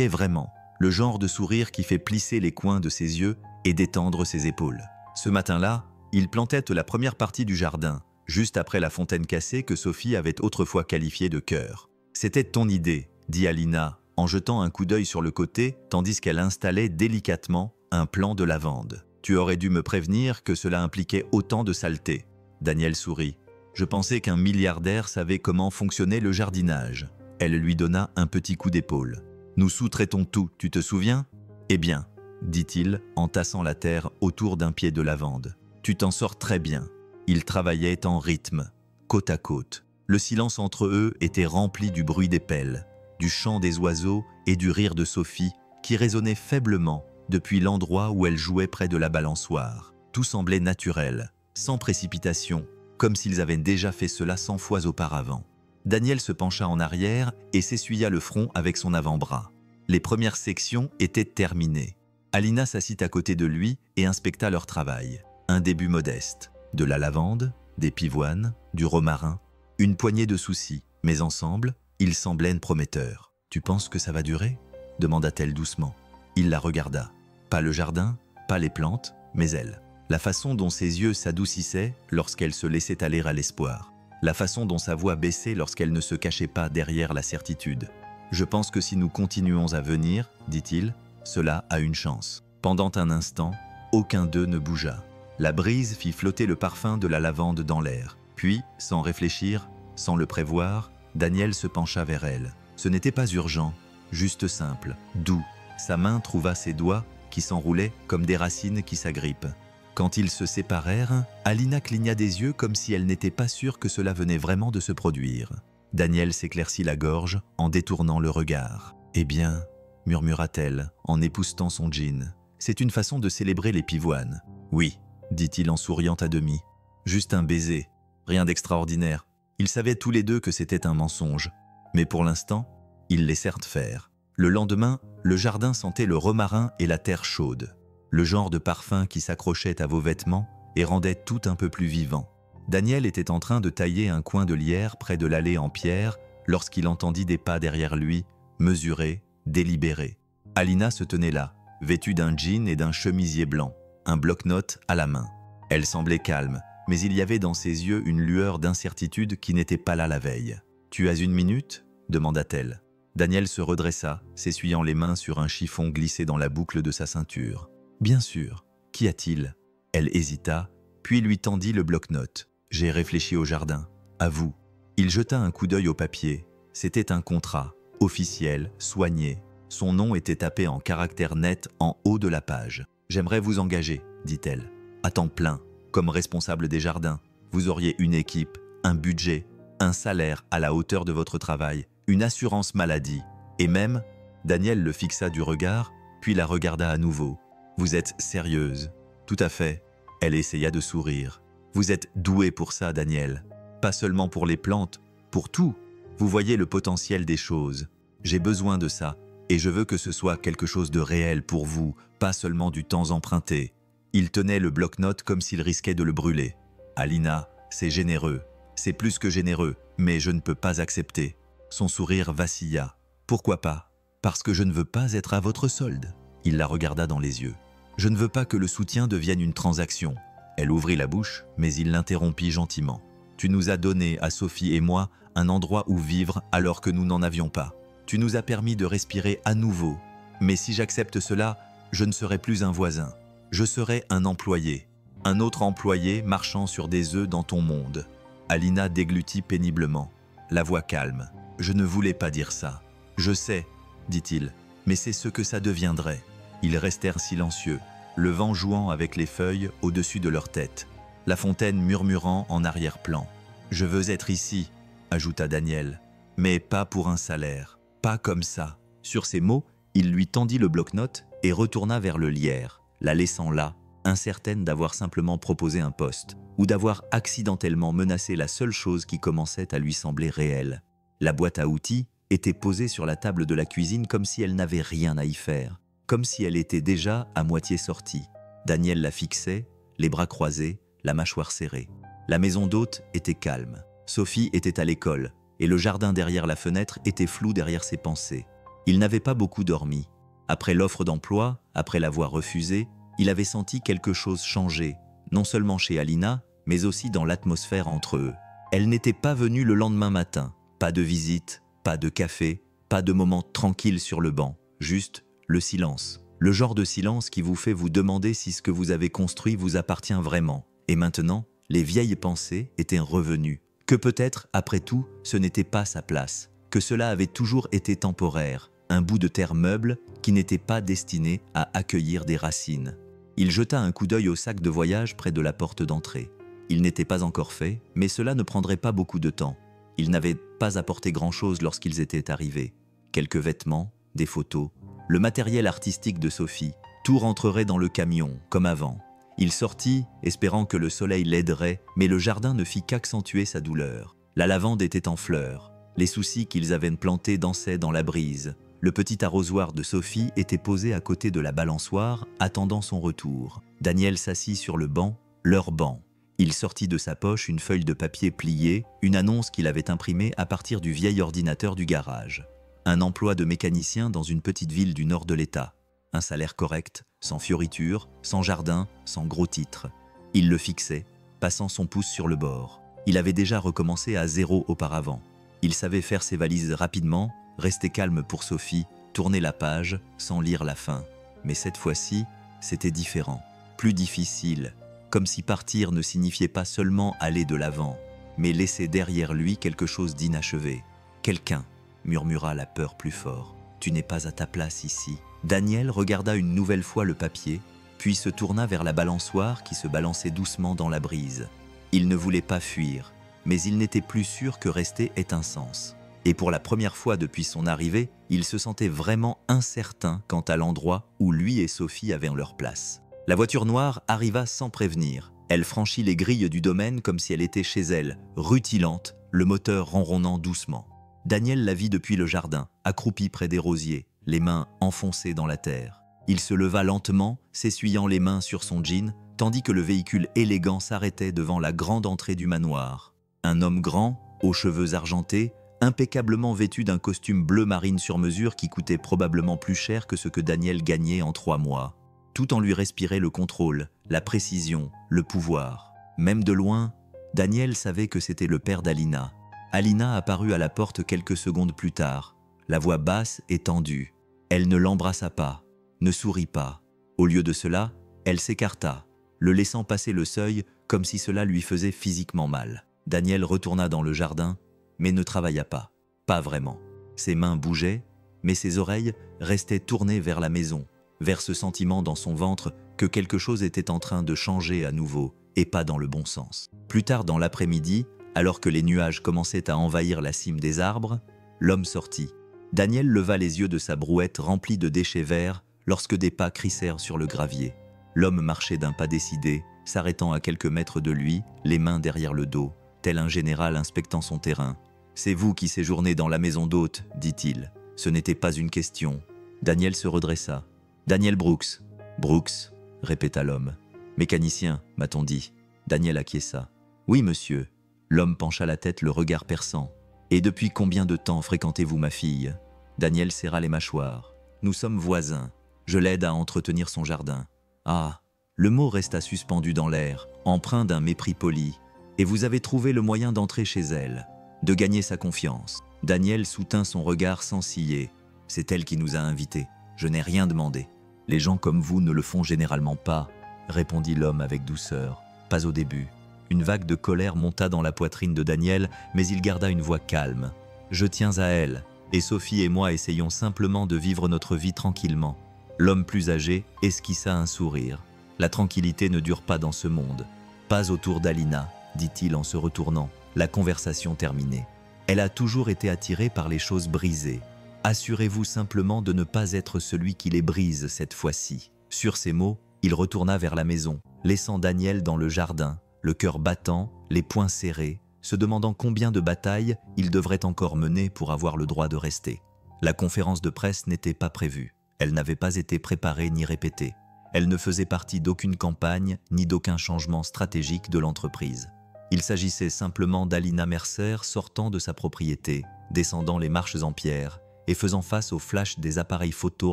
vraiment, le genre de sourire qui fait plisser les coins de ses yeux et détendre ses épaules. Ce matin-là, il plantait la première partie du jardin, juste après la fontaine cassée que Sophie avait autrefois qualifiée de cœur. « C'était ton idée », dit Alina, en jetant un coup d'œil sur le côté, tandis qu'elle installait délicatement un plant de lavande. « Tu aurais dû me prévenir que cela impliquait autant de saleté. » Daniel sourit. « Je pensais qu'un milliardaire savait comment fonctionnait le jardinage. » Elle lui donna un petit coup d'épaule. « Nous sous-traitons tout, tu te souviens ?»« Eh bien, » dit-il en tassant la terre autour d'un pied de lavande. « Tu t'en sors très bien. » Ils travaillaient en rythme, côte à côte. Le silence entre eux était rempli du bruit des pelles, du chant des oiseaux et du rire de Sophie qui résonnait faiblement depuis l'endroit où elle jouait près de la balançoire. Tout semblait naturel, sans précipitation, comme s'ils avaient déjà fait cela 100 fois auparavant. Daniel se pencha en arrière et s'essuya le front avec son avant-bras. Les premières sections étaient terminées. Alina s'assit à côté de lui et inspecta leur travail. Un début modeste. De la lavande, des pivoines, du romarin, une poignée de soucis, mais ensemble, ils semblaient prometteurs. « Tu penses que ça va durer ?» demanda-t-elle doucement. Il la regarda. Pas le jardin, pas les plantes, mais elle. La façon dont ses yeux s'adoucissaient lorsqu'elle se laissait aller à l'espoir. La façon dont sa voix baissait lorsqu'elle ne se cachait pas derrière la certitude. « Je pense que si nous continuons à venir, dit-il, cela a une chance. » Pendant un instant, aucun d'eux ne bougea. La brise fit flotter le parfum de la lavande dans l'air. Puis, sans réfléchir, sans le prévoir, Daniel se pencha vers elle. Ce n'était pas urgent, juste simple, doux. Sa main trouva ses doigts qui s'enroulaient comme des racines qui s'agrippent. Quand ils se séparèrent, Alina cligna des yeux comme si elle n'était pas sûre que cela venait vraiment de se produire. Daniel s'éclaircit la gorge en détournant le regard. « Eh bien, » murmura-t-elle en époussetant son jean, « c'est une façon de célébrer les pivoines. »« Oui, » dit-il en souriant à demi. « Juste un baiser, rien d'extraordinaire. » Ils savaient tous les deux que c'était un mensonge. Mais pour l'instant, ils laissèrent faire. Le lendemain, le jardin sentait le romarin et la terre chaude. Le genre de parfum qui s'accrochait à vos vêtements et rendait tout un peu plus vivant. Daniel était en train de tailler un coin de lierre près de l'allée en pierre lorsqu'il entendit des pas derrière lui, mesurés, délibérés. Alina se tenait là, vêtue d'un jean et d'un chemisier blanc, un bloc-notes à la main. Elle semblait calme, mais il y avait dans ses yeux une lueur d'incertitude qui n'était pas là la veille. « Tu as une minute ?» demanda-t-elle. Daniel se redressa, s'essuyant les mains sur un chiffon glissé dans la boucle de sa ceinture. « Bien sûr. Qu'y a-t-il » Elle hésita, puis lui tendit le bloc-notes. « J'ai réfléchi au jardin. À vous. » Il jeta un coup d'œil au papier. C'était un contrat, officiel, soigné. Son nom était tapé en caractères nets en haut de la page. « J'aimerais vous engager, » dit-elle. « À temps plein, comme responsable des jardins. Vous auriez une équipe, un budget, un salaire à la hauteur de votre travail, une assurance maladie. Et même, » Daniel le fixa du regard, puis la regarda à nouveau. « Vous êtes sérieuse. » « Tout à fait. » Elle essaya de sourire. « Vous êtes doué pour ça, Daniel. Pas seulement pour les plantes, pour tout. Vous voyez le potentiel des choses. J'ai besoin de ça, et je veux que ce soit quelque chose de réel pour vous, pas seulement du temps emprunté. » Il tenait le bloc-notes comme s'il risquait de le brûler. « Alina, c'est généreux. C'est plus que généreux, mais je ne peux pas accepter. » Son sourire vacilla. Pourquoi pas? Parce que je ne veux pas être à votre solde. Il la regarda dans les yeux. Je ne veux pas que le soutien devienne une transaction. Elle ouvrit la bouche, mais il l'interrompit gentiment. Tu nous as donné, à Sophie et moi, un endroit où vivre alors que nous n'en avions pas. Tu nous as permis de respirer à nouveau. Mais si j'accepte cela, je ne serai plus un voisin. Je serai un employé. Un autre employé marchant sur des œufs dans ton monde. Alina déglutit péniblement, la voix calme. Je ne voulais pas dire ça. Je sais, dit-il, mais c'est ce que ça deviendrait. Ils restèrent silencieux, le vent jouant avec les feuilles au-dessus de leur tête, la fontaine murmurant en arrière-plan. Je veux être ici, ajouta Daniel, mais pas pour un salaire, pas comme ça. Sur ces mots, il lui tendit le bloc-notes et retourna vers le lierre, la laissant là, incertaine d'avoir simplement proposé un poste, ou d'avoir accidentellement menacé la seule chose qui commençait à lui sembler réelle. La boîte à outils était posée sur la table de la cuisine comme si elle n'avait rien à y faire, comme si elle était déjà à moitié sortie. Daniel la fixait, les bras croisés, la mâchoire serrée. La maison d'hôte était calme. Sophie était à l'école, et le jardin derrière la fenêtre était flou derrière ses pensées. Il n'avait pas beaucoup dormi. Après l'offre d'emploi, après l'avoir refusée, il avait senti quelque chose changer, non seulement chez Alina, mais aussi dans l'atmosphère entre eux. Elle n'était pas venue le lendemain matin. Pas de visite, pas de café, pas de moment tranquille sur le banc, juste le silence. Le genre de silence qui vous fait vous demander si ce que vous avez construit vous appartient vraiment. Et maintenant, les vieilles pensées étaient revenues. Que peut-être, après tout, ce n'était pas sa place. Que cela avait toujours été temporaire, un bout de terre meuble qui n'était pas destiné à accueillir des racines. Il jeta un coup d'œil au sac de voyage près de la porte d'entrée. Il n'était pas encore fait, mais cela ne prendrait pas beaucoup de temps. Il n'avait pas apporté grand-chose lorsqu'ils étaient arrivés. Quelques vêtements, des photos, le matériel artistique de Sophie. Tout rentrerait dans le camion, comme avant. Il sortit, espérant que le soleil l'aiderait, mais le jardin ne fit qu'accentuer sa douleur. La lavande était en fleurs. Les soucis qu'ils avaient plantés dansaient dans la brise. Le petit arrosoir de Sophie était posé à côté de la balançoire, attendant son retour. Daniel s'assit sur le banc, leur banc. Il sortit de sa poche une feuille de papier pliée, une annonce qu'il avait imprimée à partir du vieil ordinateur du garage. Un emploi de mécanicien dans une petite ville du nord de l'État. Un salaire correct, sans fioritures, sans jardin, sans gros titres. Il le fixait, passant son pouce sur le bord. Il avait déjà recommencé à zéro auparavant. Il savait faire ses valises rapidement, rester calme pour Sophie, tourner la page sans lire la fin. Mais cette fois-ci, c'était différent, plus difficile. Comme si partir ne signifiait pas seulement aller de l'avant, mais laisser derrière lui quelque chose d'inachevé. Quelqu'un, murmura la peur plus fort. Tu n'es pas à ta place ici. Daniel regarda une nouvelle fois le papier, puis se tourna vers la balançoire qui se balançait doucement dans la brise. Il ne voulait pas fuir, mais il n'était plus sûr que rester ait un sens. Et pour la première fois depuis son arrivée, il se sentait vraiment incertain quant à l'endroit où lui et Sophie avaient leur place. La voiture noire arriva sans prévenir. Elle franchit les grilles du domaine comme si elle était chez elle, rutilante, le moteur ronronnant doucement. Daniel la vit depuis le jardin, accroupi près des rosiers, les mains enfoncées dans la terre. Il se leva lentement, s'essuyant les mains sur son jean, tandis que le véhicule élégant s'arrêtait devant la grande entrée du manoir. Un homme grand, aux cheveux argentés, impeccablement vêtu d'un costume bleu marine sur mesure qui coûtait probablement plus cher que ce que Daniel gagnait en 3 mois. Tout en lui respirait le contrôle, la précision, le pouvoir. Même de loin, Daniel savait que c'était le père d'Alina. Alina apparut à la porte quelques secondes plus tard, la voix basse et tendue. Elle ne l'embrassa pas, ne sourit pas. Au lieu de cela, elle s'écarta, le laissant passer le seuil comme si cela lui faisait physiquement mal. Daniel retourna dans le jardin, mais ne travailla pas. Pas vraiment. Ses mains bougeaient, mais ses oreilles restaient tournées vers la maison, vers ce sentiment dans son ventre que quelque chose était en train de changer à nouveau, et pas dans le bon sens. Plus tard dans l'après-midi, alors que les nuages commençaient à envahir la cime des arbres, l'homme sortit. Daniel leva les yeux de sa brouette remplie de déchets verts lorsque des pas crissèrent sur le gravier. L'homme marchait d'un pas décidé, s'arrêtant à quelques mètres de lui, les mains derrière le dos, tel un général inspectant son terrain. « C'est vous qui séjournez dans la maison d'hôte, dit-il. Ce n'était pas une question. » Daniel se redressa. « Daniel Brooks. »« Brooks, » répéta l'homme. « Mécanicien, m'a-t-on dit. » Daniel acquiesça. « Oui, monsieur. » L'homme pencha la tête, le regard perçant. « Et depuis combien de temps fréquentez-vous ma fille ?» Daniel serra les mâchoires. Nous sommes voisins. Je l'aide à entretenir son jardin. Ah, le mot resta suspendu dans l'air, empreint d'un mépris poli. Et vous avez trouvé le moyen d'entrer chez elle, de gagner sa confiance. Daniel soutint son regard sans ciller. C'est elle qui nous a invités. Je n'ai rien demandé. Les gens comme vous ne le font généralement pas, répondit l'homme avec douceur. Pas au début. Une vague de colère monta dans la poitrine de Daniel, mais il garda une voix calme. Je tiens à elle, et Sophie et moi essayons simplement de vivre notre vie tranquillement. L'homme plus âgé esquissa un sourire. La tranquillité ne dure pas dans ce monde. Pas autour d'Alina, dit-il en se retournant, la conversation terminée. Elle a toujours été attirée par les choses brisées. Assurez-vous simplement de ne pas être celui qui les brise cette fois-ci. Sur ces mots, il retourna vers la maison, laissant Daniel dans le jardin, le cœur battant, les poings serrés, se demandant combien de batailles il devrait encore mener pour avoir le droit de rester. La conférence de presse n'était pas prévue. Elle n'avait pas été préparée ni répétée. Elle ne faisait partie d'aucune campagne ni d'aucun changement stratégique de l'entreprise. Il s'agissait simplement d'Alina Mercer sortant de sa propriété, descendant les marches en pierre et faisant face au flash des appareils photo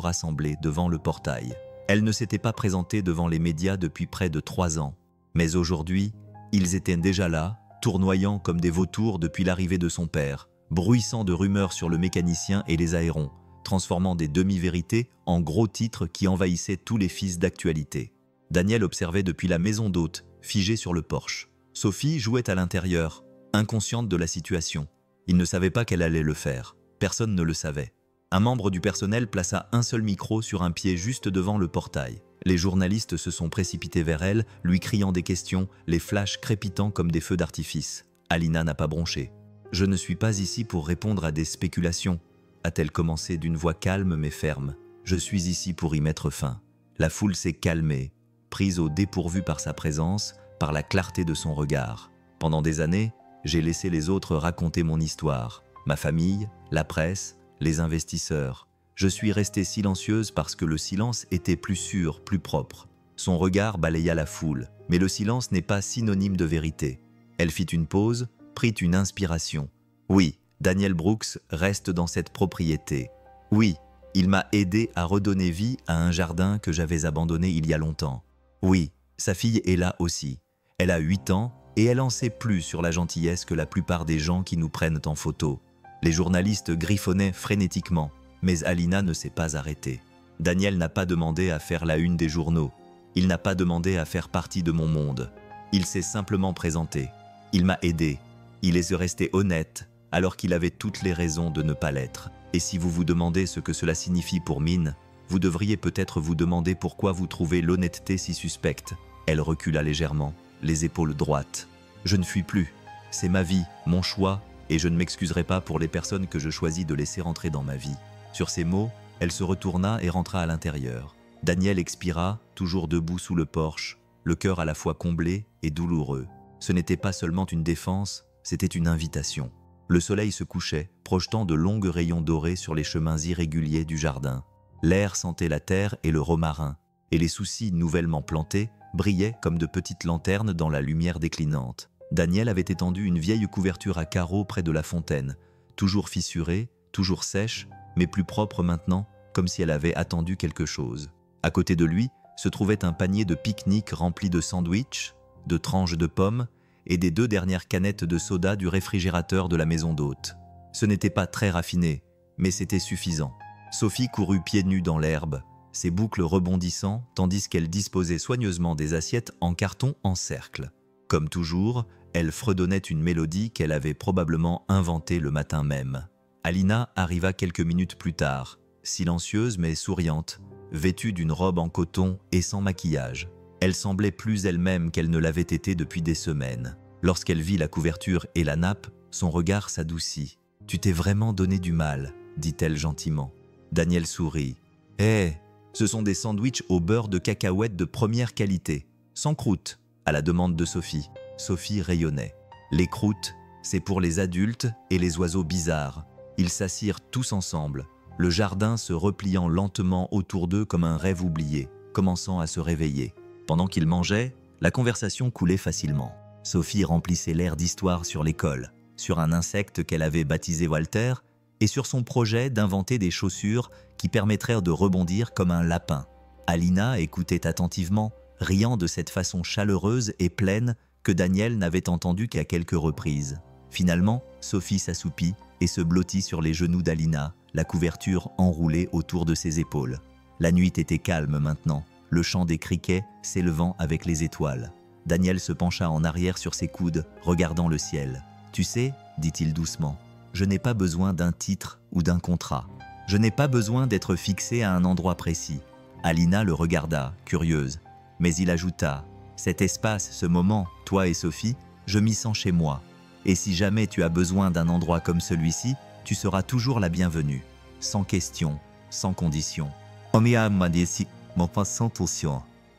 rassemblés devant le portail. Elle ne s'était pas présentée devant les médias depuis près de 3 ans. Mais aujourd'hui, ils étaient déjà là, tournoyant comme des vautours depuis l'arrivée de son père, bruissant de rumeurs sur le mécanicien et les aérons, transformant des demi-vérités en gros titres qui envahissaient tous les fils d'actualité. Daniel observait depuis la maison d'hôte, figée sur le porche. Sophie jouait à l'intérieur, inconsciente de la situation. Il ne savait pas qu'elle allait le faire. Personne ne le savait. Un membre du personnel plaça un seul micro sur un pied juste devant le portail. Les journalistes se sont précipités vers elle, lui criant des questions, les flashs crépitant comme des feux d'artifice. Alina n'a pas bronché. « Je ne suis pas ici pour répondre à des spéculations », a-t-elle commencé d'une voix calme mais ferme. « Je suis ici pour y mettre fin. » La foule s'est calmée, prise au dépourvu par sa présence, par la clarté de son regard. Pendant des années, j'ai laissé les autres raconter mon histoire. Ma famille, la presse, les investisseurs. Je suis restée silencieuse parce que le silence était plus sûr, plus propre. Son regard balaya la foule, mais le silence n'est pas synonyme de vérité. Elle fit une pause, prit une inspiration. Oui, Daniel Brooks reste dans cette propriété. Oui, il m'a aidé à redonner vie à un jardin que j'avais abandonné il y a longtemps. Oui, sa fille est là aussi. Elle a 8 ans et elle en sait plus sur la gentillesse que la plupart des gens qui nous prennent en photo. Les journalistes griffonnaient frénétiquement, mais Alina ne s'est pas arrêtée. Daniel n'a pas demandé à faire la une des journaux. Il n'a pas demandé à faire partie de mon monde. Il s'est simplement présenté. Il m'a aidé. Il est resté honnête, alors qu'il avait toutes les raisons de ne pas l'être. Et si vous vous demandez ce que cela signifie pour Mine, vous devriez peut-être vous demander pourquoi vous trouvez l'honnêteté si suspecte. Elle recula légèrement, les épaules droites. Je ne fuis plus. C'est ma vie, mon choix, et je ne m'excuserai pas pour les personnes que je choisis de laisser rentrer dans ma vie. Sur ces mots, elle se retourna et rentra à l'intérieur. Daniel expira, toujours debout sous le porche, le cœur à la fois comblé et douloureux. Ce n'était pas seulement une défense, c'était une invitation. Le soleil se couchait, projetant de longues rayons dorés sur les chemins irréguliers du jardin. L'air sentait la terre et le romarin, et les soucis nouvellement plantés brillaient comme de petites lanternes dans la lumière déclinante. Daniel avait étendu une vieille couverture à carreaux près de la fontaine, toujours fissurée, toujours sèche, mais plus propre maintenant, comme si elle avait attendu quelque chose. À côté de lui se trouvait un panier de pique-nique rempli de sandwichs, de tranches de pommes et des 2 dernières canettes de soda du réfrigérateur de la maison d'hôte. Ce n'était pas très raffiné, mais c'était suffisant. Sophie courut pieds nus dans l'herbe, ses boucles rebondissant tandis qu'elle disposait soigneusement des assiettes en carton en cercle. Comme toujours, elle fredonnait une mélodie qu'elle avait probablement inventée le matin même. Alina arriva quelques minutes plus tard, silencieuse mais souriante, vêtue d'une robe en coton et sans maquillage. Elle semblait plus elle-même qu'elle ne l'avait été depuis des semaines. Lorsqu'elle vit la couverture et la nappe, son regard s'adoucit. « Tu t'es vraiment donné du mal », dit-elle gentiment. Daniel sourit. « Eh, ce sont des sandwichs au beurre de cacahuètes de première qualité, sans croûte », à la demande de Sophie. Sophie rayonnait. « Les croûtes, c'est pour les adultes et les oiseaux bizarres. » Ils s'assirent tous ensemble, le jardin se repliant lentement autour d'eux comme un rêve oublié, commençant à se réveiller. Pendant qu'ils mangeaient, la conversation coulait facilement. Sophie remplissait l'air d'histoire sur l'école, sur un insecte qu'elle avait baptisé Walter, et sur son projet d'inventer des chaussures qui permettraient de rebondir comme un lapin. Alina écoutait attentivement, riant de cette façon chaleureuse et pleine que Daniel n'avait entendue qu'à quelques reprises. Finalement, Sophie s'assoupit et se blottit sur les genoux d'Alina, la couverture enroulée autour de ses épaules. La nuit était calme maintenant, le chant des criquets s'élevant avec les étoiles. Daniel se pencha en arrière sur ses coudes, regardant le ciel. « Tu sais, dit-il doucement, je n'ai pas besoin d'un titre ou d'un contrat. Je n'ai pas besoin d'être fixé à un endroit précis. » Alina le regarda, curieuse, mais il ajouta « Cet espace, ce moment, toi et Sophie, je m'y sens chez moi. Et si jamais tu as besoin d'un endroit comme celui-ci, tu seras toujours la bienvenue, sans question, sans condition. »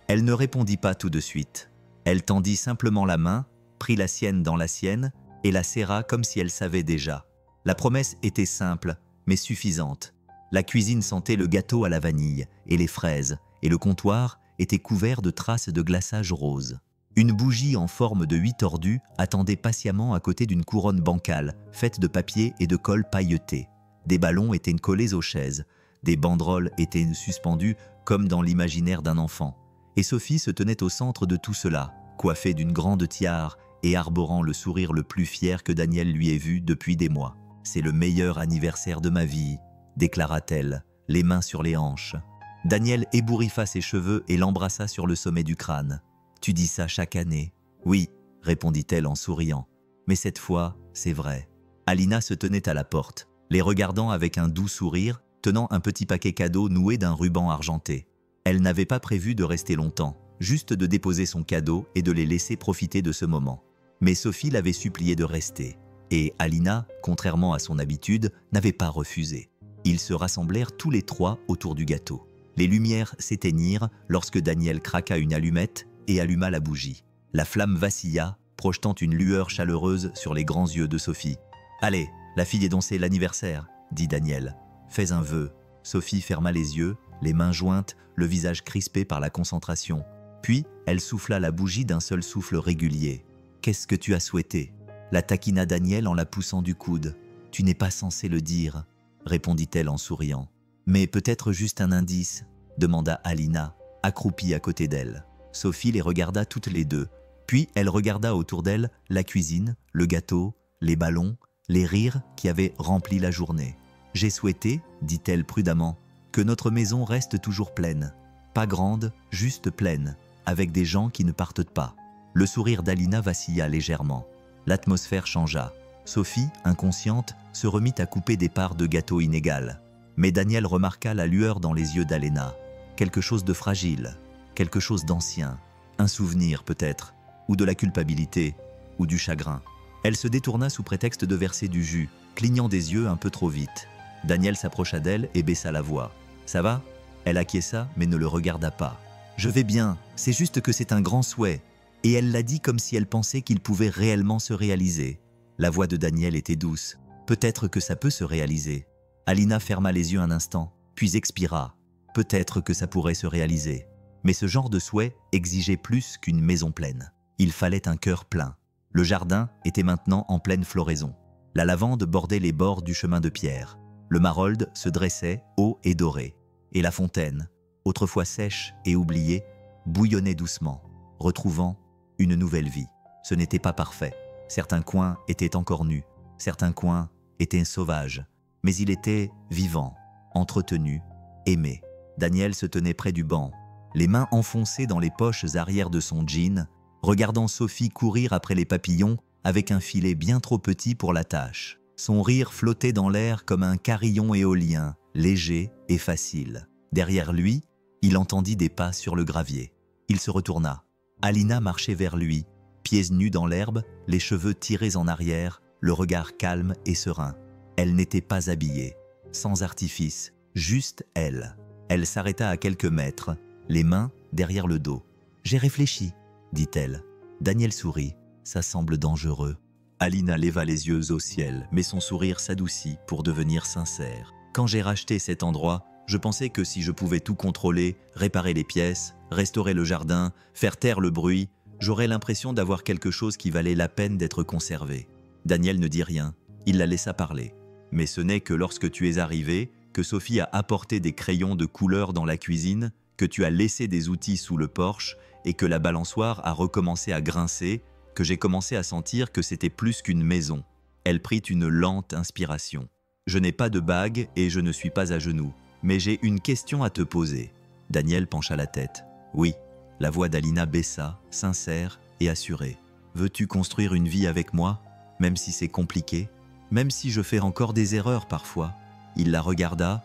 Elle ne répondit pas tout de suite. Elle tendit simplement la main, prit la sienne dans la sienne et la serra comme si elle savait déjà. La promesse était simple, mais suffisante. La cuisine sentait le gâteau à la vanille et les fraises, et le comptoir était couvert de traces de glaçage rose. Une bougie en forme de 8 tordus attendait patiemment à côté d'une couronne bancale, faite de papier et de colle pailleté. Des ballons étaient collés aux chaises, des banderoles étaient suspendues comme dans l'imaginaire d'un enfant. Et Sophie se tenait au centre de tout cela, coiffée d'une grande tiare et arborant le sourire le plus fier que Daniel lui ait vu depuis des mois. « C'est le meilleur anniversaire de ma vie », déclara-t-elle, les mains sur les hanches. Daniel ébouriffa ses cheveux et l'embrassa sur le sommet du crâne. « Tu dis ça chaque année ?»« Oui, » répondit-elle en souriant. « Mais cette fois, c'est vrai. » Alina se tenait à la porte, les regardant avec un doux sourire, tenant un petit paquet cadeau noué d'un ruban argenté. Elle n'avait pas prévu de rester longtemps, juste de déposer son cadeau et de les laisser profiter de ce moment. Mais Sophie l'avait supplié de rester, et Alina, contrairement à son habitude, n'avait pas refusé. Ils se rassemblèrent tous les trois autour du gâteau. Les lumières s'éteignirent lorsque Daniel craqua une allumette et alluma la bougie. La flamme vacilla, projetant une lueur chaleureuse sur les grands yeux de Sophie. « Allez, la fille est dansée l'anniversaire, » dit Daniel. « Fais un vœu. » Sophie ferma les yeux, les mains jointes, le visage crispé par la concentration. Puis, elle souffla la bougie d'un seul souffle régulier. « Qu'est-ce que tu as souhaité ?» La taquina Daniel en la poussant du coude. « Tu n'es pas censé le dire, » répondit-elle en souriant. « Mais peut-être juste un indice ?» demanda Alina, accroupie à côté d'elle. Sophie les regarda toutes les deux, puis elle regarda autour d'elle la cuisine, le gâteau, les ballons, les rires qui avaient rempli la journée. « J'ai souhaité, dit-elle prudemment, que notre maison reste toujours pleine. Pas grande, juste pleine, avec des gens qui ne partent pas. » Le sourire d'Alina vacilla légèrement. L'atmosphère changea. Sophie, inconsciente, se remit à couper des parts de gâteau inégales. Mais Daniel remarqua la lueur dans les yeux d'Alena. Quelque chose de fragile, quelque chose d'ancien, un souvenir peut-être, ou de la culpabilité, ou du chagrin. Elle se détourna sous prétexte de verser du jus, clignant des yeux un peu trop vite. Daniel s'approcha d'elle et baissa la voix. « Ça va ?» Elle acquiesça, mais ne le regarda pas. « Je vais bien, c'est juste que c'est un grand souhait. » Et elle l'a dit comme si elle pensait qu'il pouvait réellement se réaliser. La voix de Daniel était douce. « Peut-être que ça peut se réaliser. » Alina ferma les yeux un instant, puis expira. « Peut-être que ça pourrait se réaliser. » Mais ce genre de souhait exigeait plus qu'une maison pleine. Il fallait un cœur plein. Le jardin était maintenant en pleine floraison. La lavande bordait les bords du chemin de pierre. Le marold se dressait, haut et doré. Et la fontaine, autrefois sèche et oubliée, bouillonnait doucement, retrouvant une nouvelle vie. Ce n'était pas parfait. Certains coins étaient encore nus, certains coins étaient sauvages. Mais il était vivant, entretenu, aimé. Daniel se tenait près du banc, les mains enfoncées dans les poches arrière de son jean, regardant Sophie courir après les papillons avec un filet bien trop petit pour la tâche. Son rire flottait dans l'air comme un carillon éolien, léger et facile. Derrière lui, il entendit des pas sur le gravier. Il se retourna. Alina marchait vers lui, pieds nus dans l'herbe, les cheveux tirés en arrière, le regard calme et serein. Elle n'était pas habillée, sans artifice, juste elle. Elle s'arrêta à quelques mètres, les mains derrière le dos. « J'ai réfléchi, » dit-elle. Daniel sourit. « Ça semble dangereux. » Alina leva les yeux au ciel, mais son sourire s'adoucit pour devenir sincère. « Quand j'ai racheté cet endroit, je pensais que si je pouvais tout contrôler, réparer les pièces, restaurer le jardin, faire taire le bruit, j'aurais l'impression d'avoir quelque chose qui valait la peine d'être conservé. » Daniel ne dit rien. Il la laissa parler. Mais ce n'est que lorsque tu es arrivé, que Sophie a apporté des crayons de couleur dans la cuisine, que tu as laissé des outils sous le porche et que la balançoire a recommencé à grincer, que j'ai commencé à sentir que c'était plus qu'une maison. Elle prit une lente inspiration. Je n'ai pas de bague et je ne suis pas à genoux, mais j'ai une question à te poser. Daniel pencha la tête. Oui, la voix d'Alina baissa, sincère et assurée. Veux-tu construire une vie avec moi, même si c'est compliqué, même si je fais encore des erreurs parfois? Il la regarda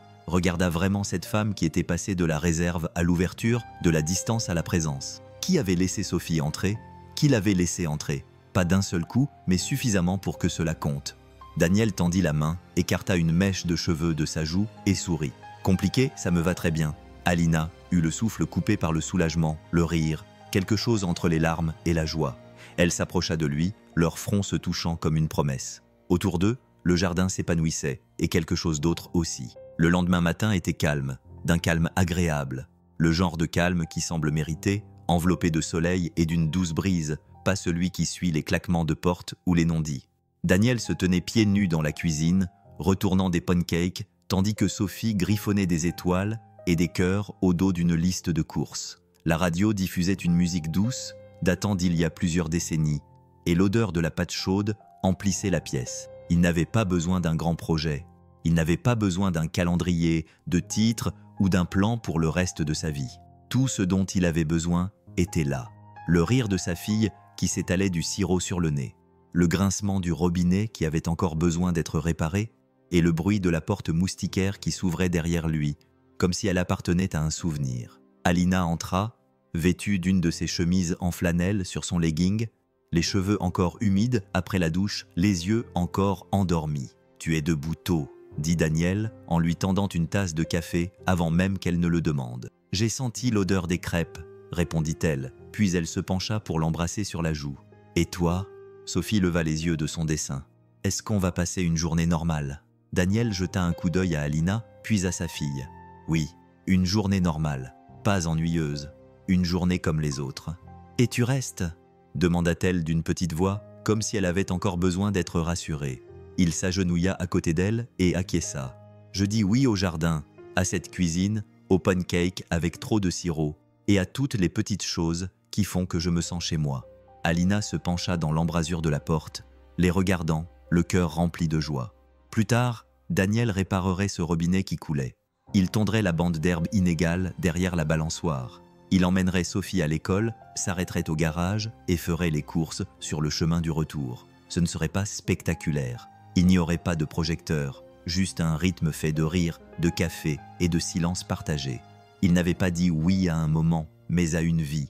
vraiment cette femme qui était passée de la réserve à l'ouverture, de la distance à la présence. Qui avait laissé Sophie entrer? Qui l'avait laissée entrer? Pas d'un seul coup, mais suffisamment pour que cela compte. Daniel tendit la main, écarta une mèche de cheveux de sa joue et sourit. Compliqué, ça me va très bien. Alina eut le souffle coupé par le soulagement, le rire, quelque chose entre les larmes et la joie. Elle s'approcha de lui, leurs fronts se touchant comme une promesse. Autour d'eux, le jardin s'épanouissait, et quelque chose d'autre aussi. Le lendemain matin était calme, d'un calme agréable. Le genre de calme qui semble mériter, enveloppé de soleil et d'une douce brise, pas celui qui suit les claquements de porte ou les non-dits. Daniel se tenait pieds nus dans la cuisine, retournant des pancakes, tandis que Sophie griffonnait des étoiles et des cœurs au dos d'une liste de courses. La radio diffusait une musique douce, datant d'il y a plusieurs décennies, et l'odeur de la pâte chaude emplissait la pièce. Il n'avait pas besoin d'un grand projet. Il n'avait pas besoin d'un calendrier, de titres ou d'un plan pour le reste de sa vie. Tout ce dont il avait besoin était là. Le rire de sa fille qui s'étalait du sirop sur le nez, le grincement du robinet qui avait encore besoin d'être réparé, et le bruit de la porte moustiquaire qui s'ouvrait derrière lui, comme si elle appartenait à un souvenir. Alina entra, vêtue d'une de ses chemises en flanelle sur son legging, les cheveux encore humides après la douche, les yeux encore endormis. « Tu es debout tôt », dit Daniel en lui tendant une tasse de café avant même qu'elle ne le demande. « J'ai senti l'odeur des crêpes », répondit-elle, puis elle se pencha pour l'embrasser sur la joue. « Et toi ?» Sophie leva les yeux de son dessin. « Est-ce qu'on va passer une journée normale ?» Daniel jeta un coup d'œil à Alina, puis à sa fille. « Oui, une journée normale, pas ennuyeuse, une journée comme les autres. »« Et tu restes ?» demanda-t-elle d'une petite voix, comme si elle avait encore besoin d'être rassurée. Il s'agenouilla à côté d'elle et acquiesça. « Je dis oui au jardin, à cette cuisine, aux pancakes avec trop de sirop, et à toutes les petites choses qui font que je me sens chez moi. » Alina se pencha dans l'embrasure de la porte, les regardant, le cœur rempli de joie. Plus tard, Daniel réparerait ce robinet qui coulait. Il tondrait la bande d'herbe inégale derrière la balançoire. Il emmènerait Sophie à l'école, s'arrêterait au garage et ferait les courses sur le chemin du retour. Ce ne serait pas spectaculaire. Il n'y aurait pas de projecteur, juste un rythme fait de rire, de café et de silence partagé. Il n'avait pas dit oui à un moment, mais à une vie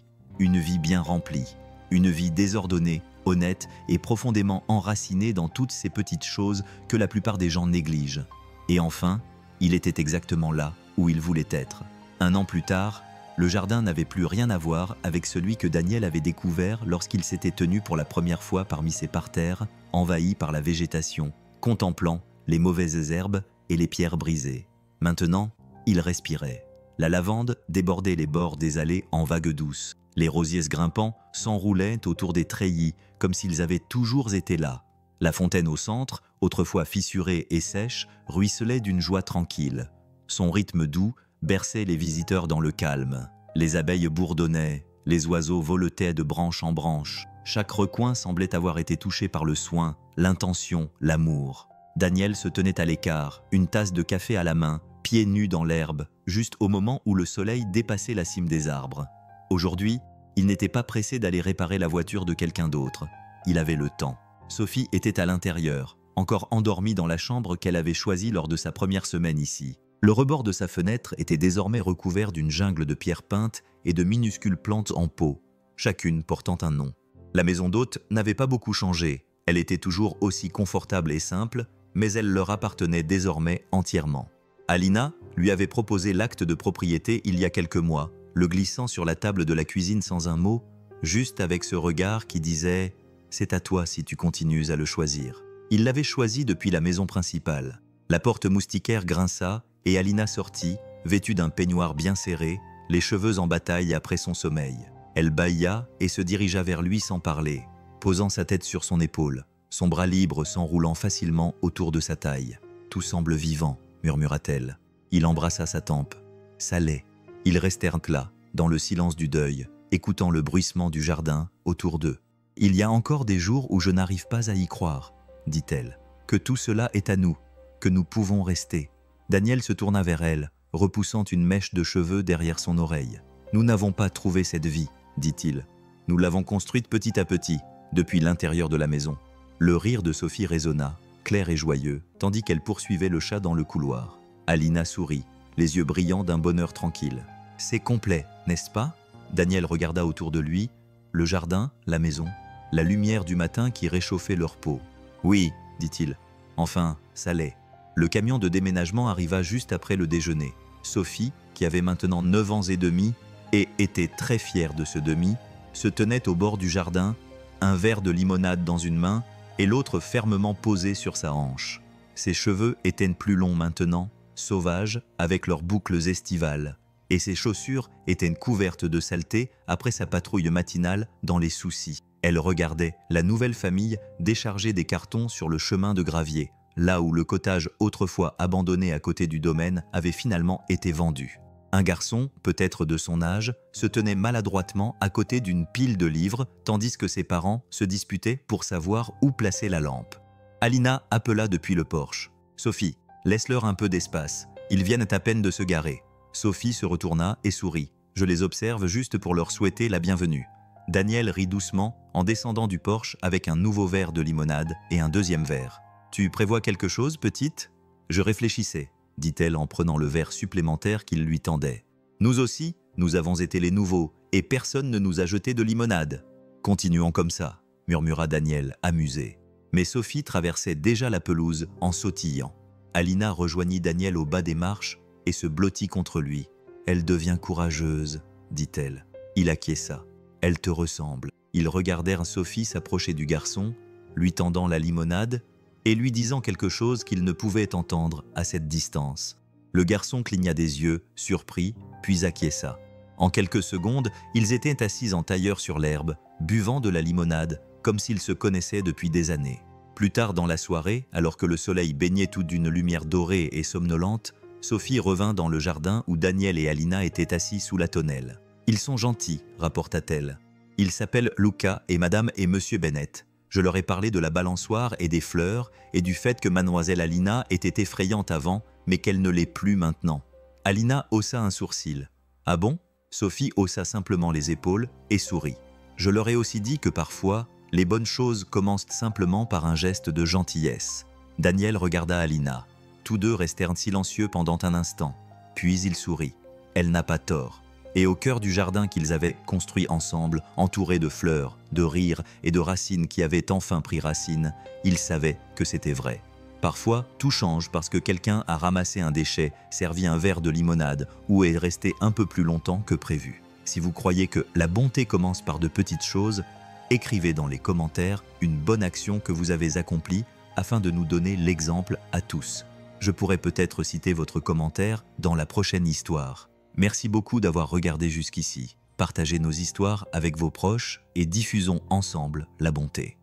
bien remplie. Une vie désordonnée, honnête et profondément enracinée dans toutes ces petites choses que la plupart des gens négligent. Et enfin, il était exactement là où il voulait être. 1 an plus tard, le jardin n'avait plus rien à voir avec celui que Daniel avait découvert lorsqu'il s'était tenu pour la première fois parmi ses parterres, envahis par la végétation, contemplant les mauvaises herbes et les pierres brisées. Maintenant, il respirait. La lavande débordait les bords des allées en vagues douces. Les rosiers grimpants s'enroulaient autour des treillis comme s'ils avaient toujours été là. La fontaine au centre, autrefois fissurée et sèche, ruisselait d'une joie tranquille. Son rythme doux berçait les visiteurs dans le calme. Les abeilles bourdonnaient, les oiseaux voletaient de branche en branche. Chaque recoin semblait avoir été touché par le soin, l'intention, l'amour. Daniel se tenait à l'écart, une tasse de café à la main, pieds nus dans l'herbe, juste au moment où le soleil dépassait la cime des arbres. Aujourd'hui, il n'était pas pressé d'aller réparer la voiture de quelqu'un d'autre. Il avait le temps. Sophie était à l'intérieur, encore endormie dans la chambre qu'elle avait choisie lors de sa première semaine ici. Le rebord de sa fenêtre était désormais recouvert d'une jungle de pierres peintes et de minuscules plantes en pot, chacune portant un nom. La maison d'hôte n'avait pas beaucoup changé. Elle était toujours aussi confortable et simple, mais elle leur appartenait désormais entièrement. Alina lui avait proposé l'acte de propriété il y a quelques mois, le glissant sur la table de la cuisine sans un mot, juste avec ce regard qui disait « C'est à toi si tu continues à le choisir ». Il l'avait choisi depuis la maison principale. La porte moustiquaire grinça et Alina sortit, vêtue d'un peignoir bien serré, les cheveux en bataille après son sommeil. Elle bâilla et se dirigea vers lui sans parler, posant sa tête sur son épaule, son bras libre s'enroulant facilement autour de sa taille. « Tout semble vivant, murmura-t-elle. Il embrassa sa tempe. Ça l'est. Ils restèrent là, dans le silence du deuil, écoutant le bruissement du jardin autour d'eux. « Il y a encore des jours où je n'arrive pas à y croire, » dit-elle. « Que tout cela est à nous, que nous pouvons rester. » Daniel se tourna vers elle, repoussant une mèche de cheveux derrière son oreille. « Nous n'avons pas trouvé cette vie, » dit-il. « Nous l'avons construite petit à petit, depuis l'intérieur de la maison. » Le rire de Sophie résonna, clair et joyeux, tandis qu'elle poursuivait le chat dans le couloir. Alina sourit, les yeux brillants d'un bonheur tranquille. « C'est complet, n'est-ce pas ?» Daniel regarda autour de lui, le jardin, la maison, la lumière du matin qui réchauffait leur peau. « Oui, » dit-il. « Enfin, ça l'est. » Le camion de déménagement arriva juste après le déjeuner. Sophie, qui avait maintenant 9 ans et demi, et était très fière de ce demi, se tenait au bord du jardin, un verre de limonade dans une main et l'autre fermement posé sur sa hanche. Ses cheveux étaient plus longs maintenant, sauvages, avec leurs boucles estivales, et ses chaussures étaient couvertes de saleté après sa patrouille matinale dans les soucis. Elle regardait la nouvelle famille décharger des cartons sur le chemin de gravier, là où le cottage autrefois abandonné à côté du domaine avait finalement été vendu. Un garçon, peut-être de son âge, se tenait maladroitement à côté d'une pile de livres, tandis que ses parents se disputaient pour savoir où placer la lampe. Alina appela depuis le porche. « Sophie, laisse-leur un peu d'espace, ils viennent à peine de se garer. » Sophie se retourna et sourit. « Je les observe juste pour leur souhaiter la bienvenue. » Daniel rit doucement en descendant du porche avec un nouveau verre de limonade et un deuxième verre. « Tu prévois quelque chose, petite ?» « Je réfléchissais, » dit-elle en prenant le verre supplémentaire qu'il lui tendait. « Nous aussi, nous avons été les nouveaux, et personne ne nous a jeté de limonade. »« Continuons comme ça, » murmura Daniel, amusé. Mais Sophie traversait déjà la pelouse en sautillant. Alina rejoignit Daniel au bas des marches et se blottit contre lui. « Elle devient courageuse, » dit-elle. Il acquiesça. « Elle te ressemble. » Ils regardèrent Sophie s'approcher du garçon, lui tendant la limonade et lui disant quelque chose qu'il ne pouvait entendre à cette distance. Le garçon cligna des yeux, surpris, puis acquiesça. En quelques secondes, ils étaient assis en tailleur sur l'herbe, buvant de la limonade, comme s'ils se connaissaient depuis des années. Plus tard dans la soirée, alors que le soleil baignait tout d'une lumière dorée et somnolente, Sophie revint dans le jardin où Daniel et Alina étaient assis sous la tonnelle. « Ils sont gentils, » rapporta-t-elle. « Ils s'appellent Luca et Madame et Monsieur Bennett. Je leur ai parlé de la balançoire et des fleurs et du fait que mademoiselle Alina était effrayante avant, mais qu'elle ne l'est plus maintenant. » Alina haussa un sourcil. « Ah bon ?» Sophie haussa simplement les épaules et sourit. « Je leur ai aussi dit que parfois, les bonnes choses commencent simplement par un geste de gentillesse. » Daniel regarda Alina. Tous deux restèrent silencieux pendant un instant. Puis il sourit. Elle n'a pas tort. Et au cœur du jardin qu'ils avaient construit ensemble, entouré de fleurs, de rires et de racines qui avaient enfin pris racine, ils savaient que c'était vrai. Parfois, tout change parce que quelqu'un a ramassé un déchet, servi un verre de limonade ou est resté un peu plus longtemps que prévu. Si vous croyez que la bonté commence par de petites choses, écrivez dans les commentaires une bonne action que vous avez accomplie afin de nous donner l'exemple à tous. Je pourrais peut-être citer votre commentaire dans la prochaine histoire. Merci beaucoup d'avoir regardé jusqu'ici. Partagez nos histoires avec vos proches et diffusons ensemble la bonté.